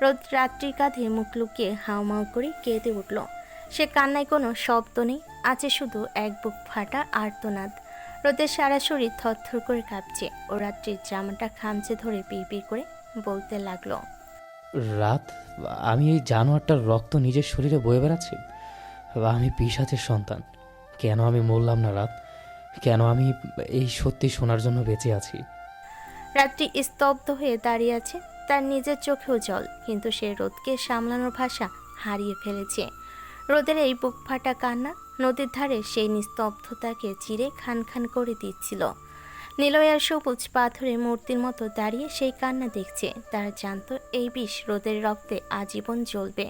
রোদ রাত্রির কাঁধে মুখ লুকিয়ে হাউমাউ করে কেঁদে উঠল। সে কান্নায় কোনো শব্দ নেই, আছে শুধু এক বুক ফাটা আর্তনাদ। রোদের সারা শরীর থরথর করে কাঁপছে। ও রাত্রির জামাটা খামচে ধরে পিড়পিড় করে বলতে লাগলো, রাত, আমি এই জানোয়ারটার রক্ত নিজের শরীরে বয়ে বেড়াচ্ছি। আমি পিশাচের সন্তান। কেন আমি মরলাম না রাত? কেন আমি এই সত্যি শোনার জন্য বেঁচে আছি? রাত্রি স্তব্ধ হয়ে দাঁড়িয়ে আছে, তার নিজের চোখেও জল, কিন্তু সে রোদকে সামলানোর ভাষা হারিয়ে ফেলেছে। রোদের এই বুক ফাটা কান্না নদীর ধারে সেই নিস্তব্ধতাকে চিরে খান খান করে দিচ্ছিল। নিলয় আর সবুজ পাথরের মূর্তির মতো দাঁড়িয়ে সেই কান্না দেখছে। তারা জানতো এই বিষ রোদের রক্তে আজীবন জ্বলবে।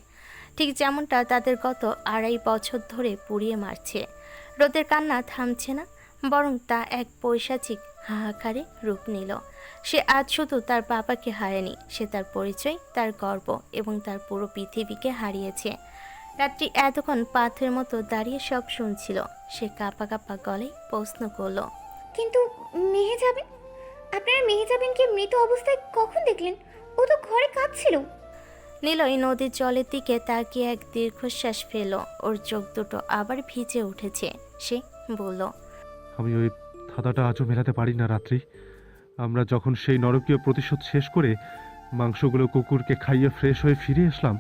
ঠিক যেমনটা তাদের গত 2.5 বছর ধরে পুড়িয়ে মারছে। রোদের কান্না থামছে না, বরং তা এক পৈশাচিক হাহাকারে রূপ নিল। সে আজ শুধু তার বাবাকে হারায়নি, সে তার পরিচয়, তার গর্ব এবং তার পুরো পৃথিবীকে হারিয়েছে। রাত্রি এতক্ষণ পাথরের মতো দাঁড়িয়ে সব শুনছিল। সে কাঁপা কাঁপা গলায় প্রশ্ন করলো, কিন্তু মেহেজাবিন, আপনারা মেহেজাবিনকে মৃত অবস্থায় কখন দেখলেন? ও তো ঘরে কাঁদছিল। নিলয় নদীর জলের দিকে তাকিয়ে এক দীর্ঘশ্বাস ফেল। ওর চোখ দুটো আবার ভিজে উঠেছে। সে বলল, আমি ওই ধাঁধাটা আজও মেলাতে পারি না রাত্রি। আমরা যখন সেই নরকীয় প্রতিশোধ শেষ করে মাংসগুলো কুকুরকে খাইয়ে ফ্রেশ হয়ে ফিরে আসলাম,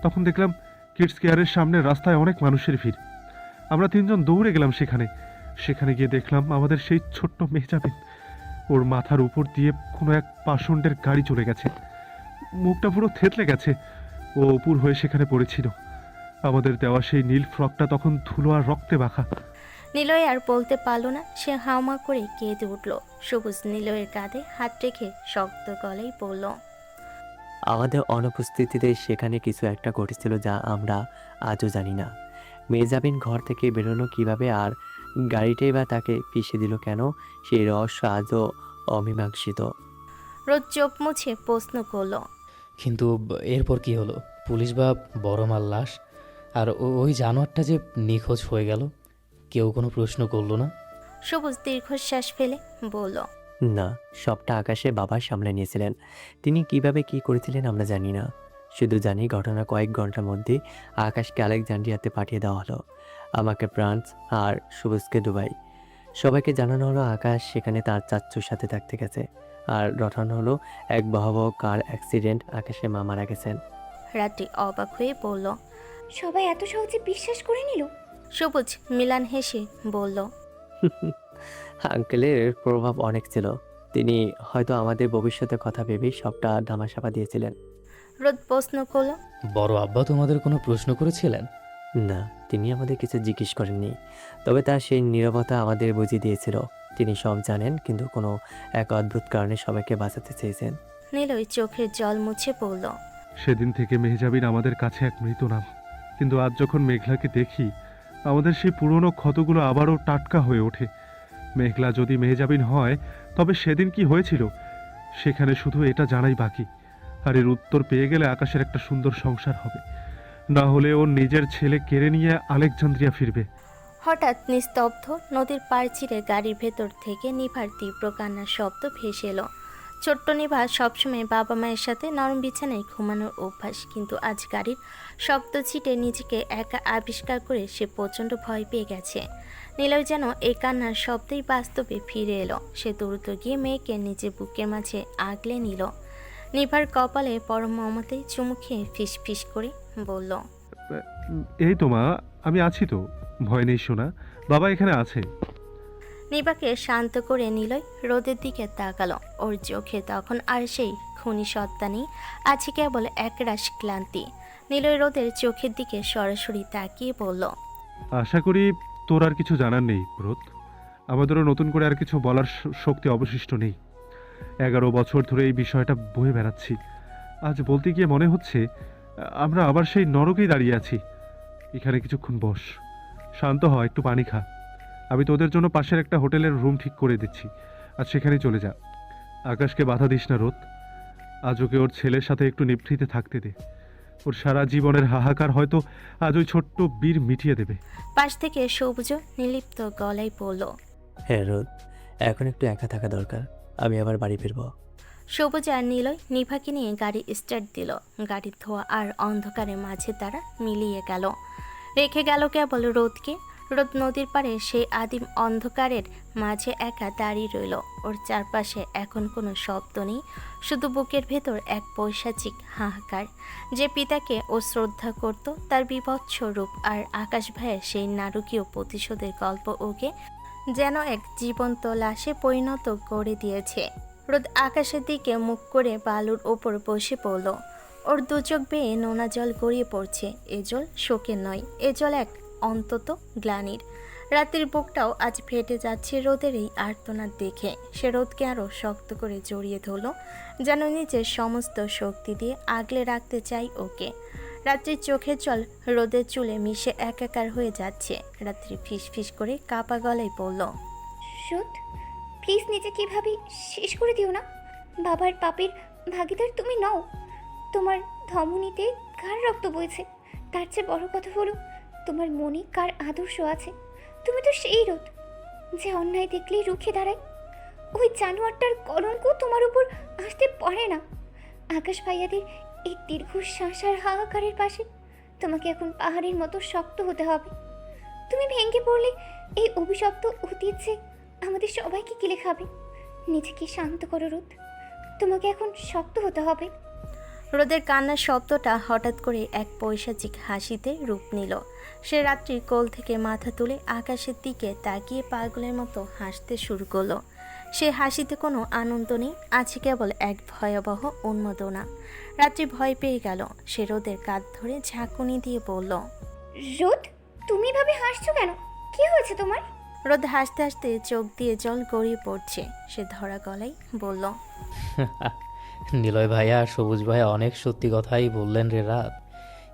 তখন দেখলাম কিডস কেয়ারের সামনে রাস্তায় অনেক মানুষের ভিড়। আমরা 3 জন দৌড়ে গেলাম সেখানে গিয়ে দেখলাম আমাদের সেই ছোট্ট মেহজাবিন, ওর মাথার উপর দিয়ে কোনো এক পাষণ্ডের গাড়ি চলে গেছে। মুখটা পুরো থেতলে গেছে, ও অপুর হয়ে সেখানে পড়েছিল। আমাদের দেওয়া সেই নীল ফ্রকটা তখন ধুলো আর রক্তে মাখা। নিলয় আর বলতে পারল না। সে হাউমা করে কেঁদে উঠল। সবুজ নিলয়ের কাঁধে হাত রেখে শক্ত গলায় বলল, আমাদের অনুপস্থিতিতে সেখানে কিছু একটা ঘটেছিল যা আমরা আজও জানি না। মেহজাবিন ঘর থেকে বেরোনো কিভাবে আর গাড়িটাই বা তাকে পিষে দিল কেন, সেই রহস্য আজও অমীমাংসিত। রোদ চোখ মুছে প্রশ্ন করলো, কিন্তু এরপর কি হলো? পুলিশ বা বড় মাল লাশ আর ওই জানোয়ারটা যে নিখোঁজ হয়ে গেল, কেউ কোনো প্রশ্ন করলো না? সবুজ দীর্ঘশ্বাস ফেলে বলল, না, সবটা আকাশে বাবা সামলে নিয়েছিলেন। তিনি কিভাবে কি করেছিলেন আমরা জানি না। শুধু জানি ঘটনা কয়েক ঘন্টার মধ্যে আকাশকে আলেকজান্ড্রিয়াতে পাঠিয়ে দেওয়া হলো, আমাকে ফ্রান্স আর সবুজকে দুবাই। সবাইকে জানানো হলো আকাশ সেখানে তার চাচ্চুর সাথে থাকতে গেছে, আর রটানো হলো এক ভয়াবহ কার অ্যাক্সিডেন্ট, আকাশের মা মারা গেছেন। রাত্রি অবাক হয়ে বলল। সবাই এত সহজে বিশ্বাস করে নিল? সবুজ মিলান হেসে বলল, আঙ্কেলের প্রভাব অনেক ছিল। তিনি হয়তো আমাদের ভবিষ্যতের কথা ভেবেই সবটা ধামাচাপা দিয়েছিলেন। রোদ প্রশ্ন করলো, বড় আব্বা তোমাদের কোনো প্রশ্ন করেছিলেন? না, তিনি আমাদের কিছু জিজ্ঞেস করেননি, তবে তার সেই নীরবতা আমাদের বুঝিয়ে দিয়েছিল তিনি সব জানেন, কিন্তু কোনো এক অদ্ভুত কারণে সবাইকে বাঁচাতে চেয়েছেন। নিলয় চোখের জল মুছে বলল, সেদিন থেকে মেহজাবিন আমাদের কাছে এক মৃত নাম, কিন্তু আজ যখন মেঘলাকে দেখি আমাদের সেই পুরনো ক্ষতগুলো আবারও টাটকা হয়ে ওঠে। মেঘলা যদি মেহজাবিন হয়, তবে সেদিন কি হয়েছিল সেখানে শুধু এটা জানাই বাকি। আর এর উত্তর পেয়ে গেলে আকাশের একটা সুন্দর সংসার হবে, না হলে ওর নিজের ছেলে কেড়ে নিয়ে আলেকজান্দ্রিয়া ফিরবে। হঠাৎ নিস্তব্ধ নদীর পাড় চিরে গাড়ির ভেতর থেকে নিভার তীব্র কান্নার শব্দ ভেসে এলো। ছোট্ট নিভা সবসময় বাবা মায়ের সাথে নরম বিছানায় ঘুমানোর অভ্যাস, কিন্তু আজ গাড়ির শক্ত ছিটে নিজেকে একা আবিষ্কার করে সে প্রচণ্ড ভয় পেয়ে গেছে। নিলয় যেন এই কান্নার শব্দেই বাস্তবে ফিরে এলো। সে দ্রুত গিয়ে মেয়েকে নিজের বুকের মাঝে আগলে নিল। নিভার কপালে পরম মমতায় চুমু খেয়ে ফিস ফিস করে বলল, এই তো মা, আমি আছি তো, ভয় নেই সোনা, বাবা এখানে আছে। নিভাকে শান্ত করে নিলয় রোদের দিকে তাকালো। ওর চোখে তখন আর সেই খুনি সত্তা নেই, আছে কেবল একরাশ ক্লান্তি। নিলয় রোদের চোখের দিকে সরাসরি তাকিয়ে বলল, আশা করি তোর আর কিছু জানার নেই রোদ। আমাদেরও নতুন করে আর কিছু বলার শক্তি অবশিষ্ট নেই। 11 বছর ধরে এই বিষয়টা বয়ে বেড়াচ্ছি। আজ বলতে গিয়ে মনে হচ্ছে আমরা আবার সেই নরকেই দাঁড়িয়ে আছি। এখানে কিছুক্ষণ বস, শান্ত হ, একটু পানি খা। আমি তোদের জন্য পাশের একটা হোটেলের রুম ঠিক করে দিচ্ছি, আর সেখানেই চলে যা। আকাশকে বাধা দিস না রোদ, আজ ওকে ওর ছেলের সাথে একটু নিভৃতে থাকতে দে। ওর সারা জীবনের হাহাকার হয়তো আজ ওই ছোট্ট বীর মিটিয়ে দেবে। পাশ থেকে সবুজ নির্লিপ্ত গলায় বলল, হ্যাঁ রোদ, এখন একটু একা থাকা দরকার, আমি আবার বাড়ি ফিরবো। সবুজ আর নিলয় নিভাকে নিয়ে গাড়ি স্টার্ট দিল। গাড়ির ধোঁয়া আর অন্ধকারের মাঝে তারা মিলিয়ে গেল। রেখে গেল কেবল রোদকে। রোদ নদীর পাড়ে সেই আদিম অন্ধকারের মাঝে একা দাঁড়িয়ে রইল। ওর চারপাশে এখন কোনো শব্দ নেই, শুধু বুকের ভেতর এক পৈশাচিক হাহাকার। যে পিতাকে ও শ্রদ্ধা করত, তার বিভৎস রূপ আর আকাশ ভাইয়ের সেই নারকীয় প্রতিশোধের গল্প ওকে যেন এক জীবন্ত লাশে পরিণত করে দিয়েছে। রোদ আকাশের দিকে মুখ করে বালুর ওপর বসে পড়ল। ওর দুচোখ বেয়ে নোনা জল গড়িয়ে পড়ছে। এ জল শোকের নয়, এ জল এক অন্তত গ্লানির। রাতের বুকটাও আজ ফেটে যাচ্ছে রোদের এই আর্তনাদ দেখে। সে রোদকে আরও শক্ত করে জড়িয়ে ধরল, যেন নিজের সমস্ত শক্তি দিয়ে আগলে রাখতে চাই ওকে। রাত্রির চোখের জল রোদের চুলে মিশে একাকার হয়ে যাচ্ছে। রাত্রি ফিস ফিস করে কাপা গলায় বলল, রোদ, প্লিজ নিজেকে এভাবে শেষ করে দিও না। বাবার পাপের ভাগিদার তুমি নও। তোমার ধমনীতে কার রক্ত বইছে, তার চেয়ে বড় কথা হলো তোমার মনে কার আদর্শ আছে। তুমি তো সেই রোদ যে অন্যায় দেখলেই রুখে দাঁড়ায়। ওই জানোয়ারটার কলঙ্ক তোমার উপর আসতে পারে না। আকাশ ভাইয়াদের এই দীর্ঘশ্বাস আর হাহাকারের পাশে তোমাকে এখন পাহাড়ের মতো শক্ত হতে হবে। তুমি ভেঙে পড়লে এই অভিশপ্ত অতীত যে আমাদের সবাইকে গিলে খাবে। নিজেকে শান্ত করো রোদ, তোমাকে এখন শক্ত হতে হবে। রোদের কান্নার শব্দটা হঠাৎ করে এক পৈশাচিক হাসিতে রূপ নিল। সে রাত্রির কোল থেকে মাথা তুলে আকাশের দিকে তাকিয়ে পাগলের মতো হাসতে শুরু করলো। সে হাসিতে কোনো আনন্দ নেই, আছে কেবল এক ভয়াবহ উন্মাদনা। রাত্রি ভয় পেয়ে গেল। সে রোদের কাঁধ ধরে ঝাঁকুনি দিয়ে বলল, রোদ, তুমি ভাবে হাসছো কেন? কি হয়েছে তোমার? রোদ হাসতে হাসতে চোখ দিয়ে জল গড়িয়ে পড়ছে। সে ধরা গলায় বলল, নিলয় ভাইয়া আর সবুজ ভাইয়া অনেক সত্যি কথাই বললেন রে রাত,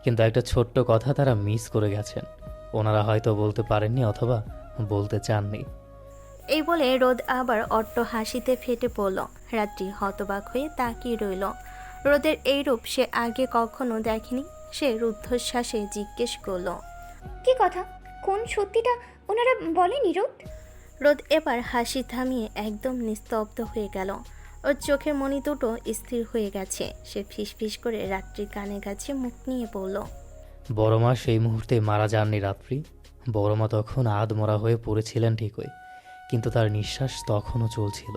কিন্তু একটা ছোট্ট কথা তারা মিস করে গেছেন। ওনারা হয়তো বলতে পারেননি অথবা বলতে চাননি। এই বলে রোদ আবার অট্ট হাসিতে ফেটে পড়ল। রাত্রি হতবাক হয়ে তাকিয়ে রইল। রোদের এই রূপ সে আগে কখনো দেখেনি। সে রুদ্ধশ্বাসে জিজ্ঞেস করল, কি কথা? কোন সত্যিটা ওনারা বলেনি রোদ? রোদ এবার হাসি থামিয়ে একদম নিস্তব্ধ হয়ে গেল। ওর চোখের মণি দুটো স্থির হয়ে গেছে। সে ফিসফিস করে রাত্রির কানের কাছে মুখ নিয়ে বলল, বড় মা সেই মুহূর্তে মারা যাননি রাত্রি। বড় মা তখন আধমরা হয়ে পড়েছিলেন ঠিকই, কিন্তু তার নিঃশ্বাস তখনও চলছিল।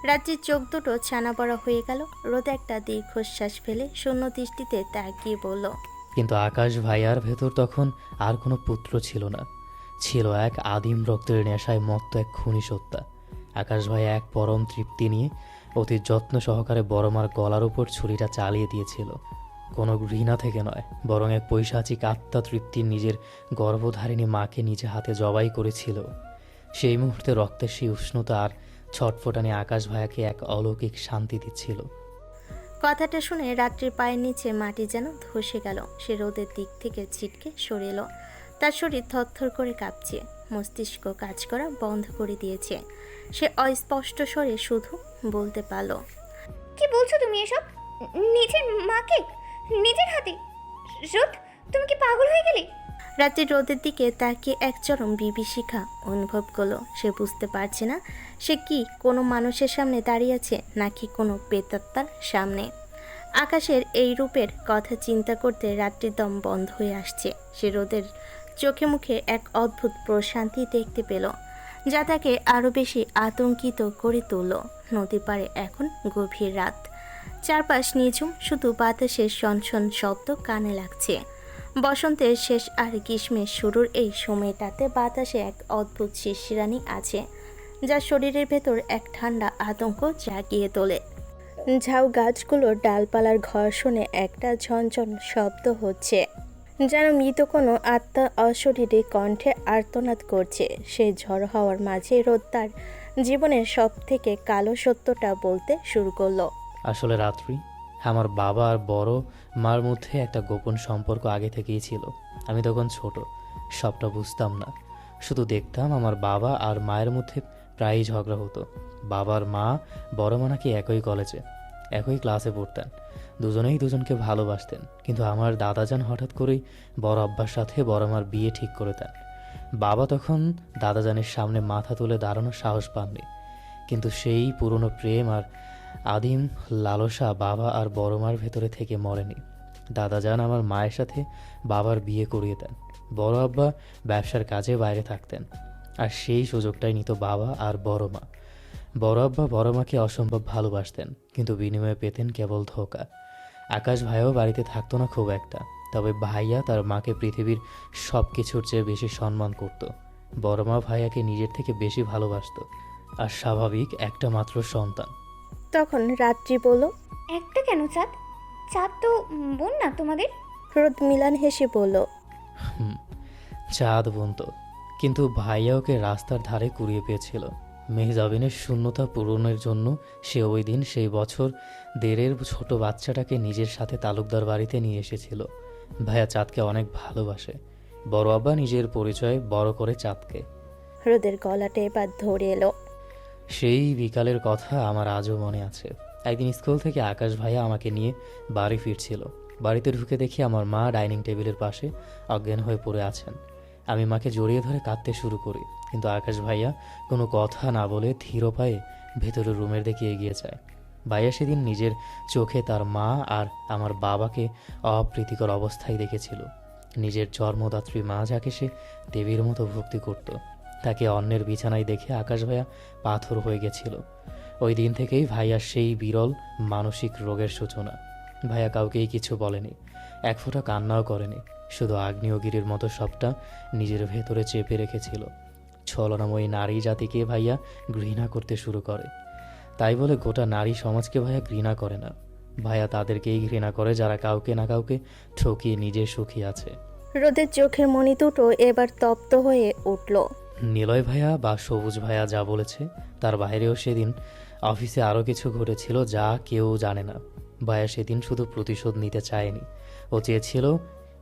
রাত্রির চোখ দুটো ছানা বড়া হয়ে গেল। রোদ একটা দীর্ঘশ্বাস ফেলে শূন্য দৃষ্টিতে তাকিয়ে বলল, কিন্তু আকাশ ভাইয়ার ভেতর তখন আর কোনো পুত্র ছিল না, ছিল এক আদিম রক্তের নেশায় মত্ত এক খুনি সত্তা। আকাশ ভাই এক পরম তৃপ্তি নিয়ে অতি যত্ন সহকারে বড়মার গলার উপর ছুরিটা চালিয়ে দিয়েছিল। কোনো ঘৃণা থেকে নয়, বরং এক পৈশাচিক আত্মা তৃপ্তির নিজের গর্ভধারিণী মাকে নিজে হাতে জবাই করেছিল। সেই মুহূর্তে রক্তের সেই উষ্ণতা আর ছটফটানি আকাশ ভাইয়াকে এক অলৌকিক শান্তি দিচ্ছিল। কথাটা শুনে রাত্রির পায়ের নিচে মাটি যেন ধসে গেল। সে রোদের দিক থেকে ছিটকে সরে এলো। তার শরীর থরথর করে কাঁপছে, মস্তিষ্ক কাজ করা বন্ধ করে দিয়েছে। সে অস্পষ্ট স্বরে শুধু বলতে পারল, কি বলছো তুমি এসব? নিজের মাকে নিজের হাতে? রোদ, তুমি কি পাগল হয়ে গেলে? রাত্রি রোদের দিকে তাকিয়ে এক চরম বিভীষিকা অনুভব করলো। সে বুঝতে পারছে না সে কি কোনো মানুষের সামনে দাঁড়িয়ে আছে নাকি কোনো প্রেতাত্মার সামনে। আকাশের এই রূপের কথা চিন্তা করতে রাত্রির দম বন্ধ হয়ে আসছে। সে রোদের চোখে মুখে এক অদ্ভুত প্রশান্তি দেখতে পেল, যা তাকে আরও বেশি আতঙ্কিত করে তুলল। নদীর পাড়ে এখন গভীর রাত, চারপাশ নিঝুম, শুধু বাতাসের শনশন শব্দ কানে লাগছে। বসন্তের শেষ আর গ্রীষ্মের শুরুর এই সময়টাতে বাতাসে এক অদ্ভুত শিরশিরানি আছে, যা শরীরের ভেতর এক ঠান্ডা আতঙ্ক জাগিয়ে তোলে। ঝাউ গাছগুলোর ডালপালার ঘর্ষণে একটা ঝনঝন শব্দ হচ্ছে, যেন মৃত কোনো আত্মা অশরীরী কণ্ঠে আর্তনাদ করছে। সেই ঝড় হওয়ার মাঝে রোদ তার জীবনের সব থেকে কালো সত্যটা বলতে শুরু করলো। আসলে রাত্রি, আমার বাবা আর বড় মার মধ্যে একটা গোপন সম্পর্ক আগে থেকেই ছিল। আমি তখন ছোট, সবটা বুঝতাম না, শুধু দেখতাম আমার বাবা আর মায়ের মধ্যে প্রায়ই ঝগড়া হতো। বাবার মা বড় মা নাকি একই কলেজে, একই ক্লাসে পড়তেন, দুজনেই দুজনকে ভালোবাসতেন। কিন্তু আমার দাদাজান হঠাৎ করেই বড় আব্বার সাথে বড় মার বিয়ে ঠিক করে দেন। বাবা তখন দাদাজানের সামনে মাথা তুলে দাঁড়ানোর সাহস পাননি, কিন্তু সেই পুরনো প্রেম আর আদিম লালসা বাবা আর বড় মার ভেতরে থেকে মরেনি। দাদাজান আমার মায়ের সাথে বাবার বিয়ে করিয়ে দেন। বড় আব্বা ব্যবসার কাজে বাইরে থাকতেন, আর সেই সুযোগটাই নিত বাবা আর বড় মা। বড় আব্বা বড় মাকে অসম্ভব ভালোবাসতেন, কিন্তু বিনিময়ে পেতেন কেবল ধোঁকা। আকাশ ভাইও বাড়িতে থাকতো না খুব একটা, তবে ভাইয়া তার মাকে পৃথিবীর সব কিছুর চেয়ে বেশি সম্মান করত। বড় মা ভাইয়াকে নিজের থেকে বেশি ভালোবাসত, আর স্বাভাবিক একটা মাত্র সন্তান। তখন রাত্রি বলল, একটা কেন চাঁদ? চাঁদ তো বোন না তোমাদের? রোদ মিলান হেসে বলল, চাঁদ বোন তো, কিন্তু ভাইয়া ওকে রাস্তার ধারে কুড়িয়ে পেয়েছিল। মেহজাবিনের শূন্যতা পূরণের জন্য সে ওই দিন সেই বছর 1.5 ছোট বাচ্চাটাকে নিজের সাথে তালুকদার বাড়িতে নিয়ে এসেছিল। ভাইয়া চাঁদকে অনেক ভালোবাসে। বড় আব্বা নিজের পরিচয় বড় করে চাঁদকে। রোদের গলাটা এবার ধরে এলো। সেই বিকালের কথা আমার আজও মনে আছে। একদিন স্কুল থেকে আকাশ ভাইয়া আমাকে নিয়ে বাড়ি ফিরছিল। বাড়িতে ঢুকে দেখি আমার মা ডাইনিং টেবিলের পাশে অজ্ঞান হয়ে পড়ে আছেন। আমি মাকে জড়িয়ে ধরে কাঁদতে শুরু করি, কিন্তু আকাশ ভাইয়া কোনো কথা না বলে ধীর পায়ে ভেতরের রুমের দিকে এগিয়ে যায়। ভাইয়া সেদিন নিজের চোখে তার মা আর আমার বাবাকে অপ্রীতিকর অবস্থায় দেখেছিল। নিজের জন্মদাত্রী মা যাকে সে দেবীর মতো ভক্তি করত, তাকে অন্যের বিছানায় দেখে আকাশ ভাইয়া পাথর হয়ে গেছিল। ওই দিন থেকেই ভাইয়ার সেই বিরল মানসিক রোগের সূচনা। ভাইয়া কাউকেই কিছু বলেনি, এক ফোঁটা কান্নাও করেনি, শুধু আগ্নেয়গিরির মতো সবটা নিজের ভেতরে চেপে রেখেছিল। ছলনাময়ী নারী জাতিকে ভাইয়া ঘৃণা করতে শুরু করে। তাই বলে গোটা নারী সমাজকে ভাইয়া ঘৃণা করে না। ভাইয়া তাদেরকেই ঘৃণা করে যারা কাউকে না কাউকে ঠকিয়ে নিজে সুখী আছে। রোদের চোখের মণি দুটো এবার তপ্ত হয়ে উঠল। নিলয় ভাইয়া বা সবুজ ভাইয়া যা বলেছে তার বাইরেও সেদিন অফিসে আরও কিছু ঘটেছিল যা কেউ জানে না। ভাইয়া সেদিন শুধু প্রতিশোধ নিতে চায়নি, ও চেয়েছিল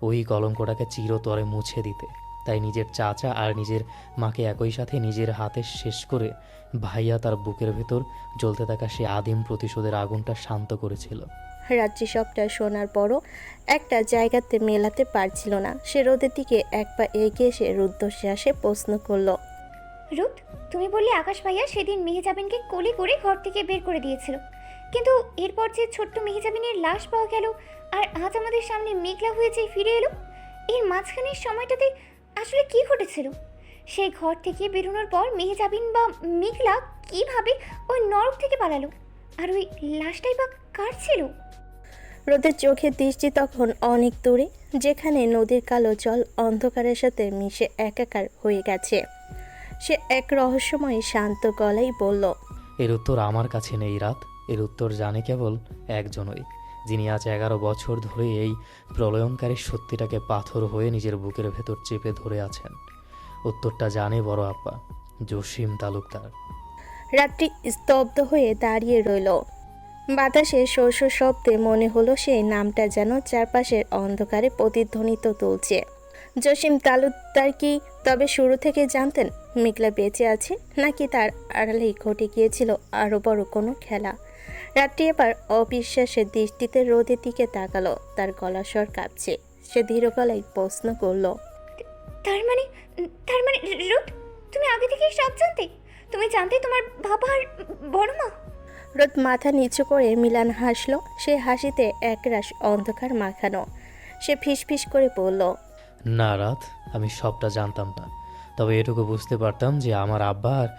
ওই কলঙ্কটাকে চিরতরে মুছে দিতে। তাই নিজের চাচা আর নিজের মাকে একই সাথে নিজের হাতে শেষ করে ভাইয়া তার বুকের ভেতর জ্বলতে থাকা সে আদিম প্রতিশোধের আগুনটা শান্ত করেছিল। রাত্রি সবটা শোনার পরও একটা জায়গাতে মেলাতে পারছিল না। সে রোদের দিকে এক পা এগিয়ে এসে রুদ্ধশ্বাসে প্রশ্ন করলো, রুদ, তুমি বললে আকাশ ভাইয়া সেদিন মেহেজাবিনকে কোলে করে ঘর থেকে বের করে দিয়েছিল, কিন্তু এরপর যে ছোট্ট মেহেজাবিনের লাশ পাওয়া গেল আর আজ আমাদের সামনে মেঘলা হয়ে যে ফিরে এলো, এর মাঝখানের সময়টাতে আসলে কি ঘটেছিল? সেই ঘর থেকে বেরোনোর পর মেহেজাবিন বা মেঘলা কিভাবে ওই নরক থেকে পালালো? আর ওই লাশটাই বা কার ছিল? রোদের চোখের দৃষ্টি তখন অনেক দূরে, যেখানে নদীর কালো জল অন্ধকারের সাথে মিশে একাকার হয়ে গেছে। সে এক রহস্যময় শান্ত গলায় বলল, এর উত্তর আমার কাছে নেই রাত। এর উত্তর জানে কেবল একজনই, যিনি আজ 11 বছর ধরে এই প্রলয়ঙ্কারী সত্যিটাকে পাথর হয়ে নিজের বুকের ভেতর চেপে ধরে আছেন। উত্তরটা জানে বড় আব্বা, জসিম তালুকদার। রাত্রি স্তব্ধ হয়ে দাঁড়িয়ে রইল। বাতাসে শস্য শব্দে মনে হলো সেই নামটা যেন চারপাশের অন্ধকারে প্রতিধ্বনিত তুলছে। জসিম তালুকদার কি তবে শুরু থেকে জানতেন মেঘলা বেঁচে আছে, নাকি তার আড়ালেই ঘটে গিয়েছিল আরও বড় কোনো খেলা? রাত্রি এবার অবিশ্বাসের দৃষ্টিতে রোদের দিকে তাকালো। তার গলা স্বর কাঁপছে। সে ধীর গলায় প্রশ্ন করলো, তার মানে রুদ, তুমি আগে থেকেই সব জানতে? তুমি জানতে তোমার বাবা আর বড় মা? রোদ মাথা নিচু করে মিলান হাসলো। সে হাসিতে একরাশ অন্ধকার মাখানো। সে ফিসফিস করে বলল, না রাত, আমি সবটা জানতাম না, তবে এটুকু বুঝতে পারতাম যে আমার আব্বা আর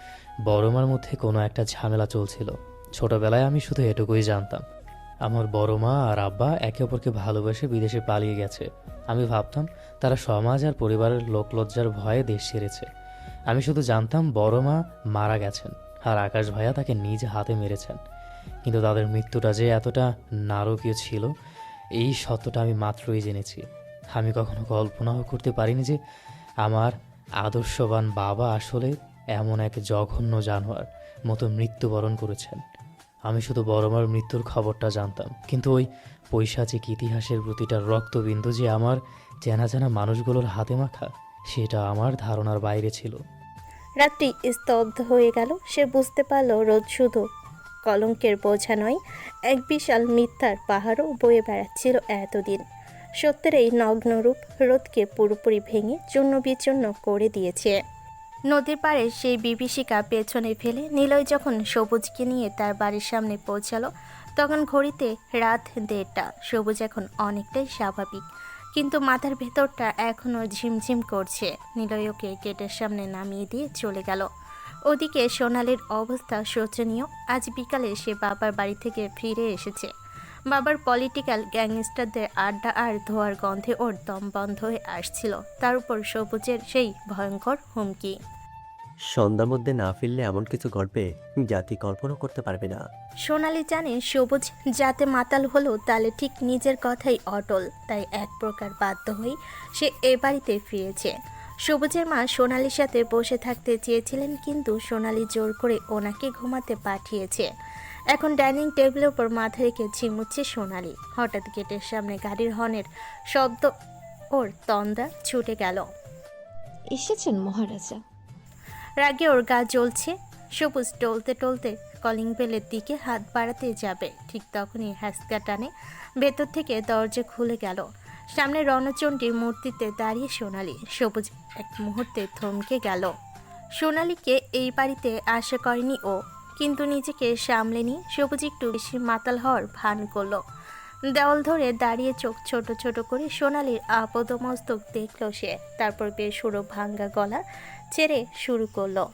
বড় মার মধ্যে কোনো একটা ঝামেলা চলছিল। ছোটবেলায় আমি শুধু এটুকুই জানতাম, আমার বড় মা আর আব্বা একে অপরকে ভালোবেসে বিদেশে পালিয়ে গেছে। আমি ভাবতাম তারা সমাজ আর পরিবারের লোকলজ্জার ভয়ে দেশ ছেড়েছে। আমি শুধু জানতাম বড় মা মারা গেছেন আর আকাশ ভাইয়া তাকে নিজ হাতে মেরেছেন। কিন্তু তাদের মৃত্যুটা যে এতটা নারকীয় ছিল, এই সত্যটা আমি মাত্রই জেনেছি। আমি কখনো কল্পনাও করতে পারিনি যে আমার আদর্শবান বাবা আসলে এমন এক জঘন্য জানোয়ার মতো মৃত্যুবরণ করেছেন। আমি শুধু বড় মার মৃত্যুর খবরটা জানতাম, কিন্তু ওই পৈশাচিক ইতিহাসের প্রতিটা রক্তবিন্দু যে আমার চেনা জানা মানুষগুলোর হাতে মাখা, সেটা আমার ধারণার বাইরে ছিল। রাত্রি স্তব্ধ হয়ে গেল। সে বুঝতে পারল রোদ শুধু কলঙ্কের বোঝা নয়, এক বিশাল মিথ্যার পাহাড়ও বয়ে বেড়াচ্ছিল এতদিন। সত্যের এই নগ্ন রূপ রোদকে পুরোপুরি ভেঙে চূর্ণ বিচূর্ণ করে দিয়েছে। নদীর পাড়ে সেই বিভীষিকা পেছনে ফেলে নিলয় যখন সবুজকে নিয়ে তার বাড়ির সামনে পৌঁছালো, তখন ঘড়িতে রাত 1:30। সবুজ এখন অনেকটাই স্বাভাবিক, কিন্তু মাথার ভেতরটা এখনও ঝিমঝিম করছে। নিলয় ওকে গেটের সামনে নামিয়ে দিয়ে চলে গেল। ওদিকে সোনালির অবস্থা শোচনীয়। আজ বিকালে সে বাবার বাড়ি থেকে ফিরে এসেছে। বাবার পলিটিক্যাল গ্যাংস্টারদের আড্ডা আর ধোয়ার গন্ধে ওর দম বন্ধ হয়ে আসছিল। তার উপর সবুজের সেই ভয়ঙ্কর হুমকি। সন্ধ্যার মধ্যে না ফিরলে এমন কিছু ঘটবে জাতি কল্পনা করতে পারবে না। সোনালি জানে সবুজ যাতে মাতাল হলো তাহলে ঠিক নিজের কথাই অটল, তাই এক প্রকার বাধ্য হয়ে সে এ বাড়িতে ফিরেছে। সবুজের মা সোনালির সাথে বসে থাকতে চেয়েছিলেন, কিন্তু সোনালি জোর করে ওনাকে ঘুমাতে পাঠিয়েছে। এখন ডাইনিং টেবিলের উপর মাথা রেখে ঝিমুচ্ছে সোনালি। হঠাৎ গেটের সামনে গাড়ির হর্নের শব্দ, ওর তন্দা ছুটে গেল। এসেছেন মহারাজা। রাগে ওর গা জ্বলছে। সবুজ টলতে টলতে কলিং বেলের দিকে হাত বাড়াতে যাবে, ঠিক তখনই হ্যাসকা টানে ভেতর থেকে দরজা খুলে গেল। সামনে রণচণ্ডীর মূর্তিতে দাঁড়িয়ে সোনালি। সবুজ এক মুহূর্তে থমকে গেল। সোনালিকে এই বাড়িতে আশা করেনি ও, কিন্তু নিজেকে সামলে নিয়ে সবুজ একটু বেশি মাতাল হওয়ার ভান করলো। দেওয়াল ধরে দাঁড়িয়ে চোখ ছোট ছোট করে সোনালির আপদমস্তক দেখল সে। তারপর বেসুরো ভাঙ্গা গলা ছেড়ে শুরু করলো।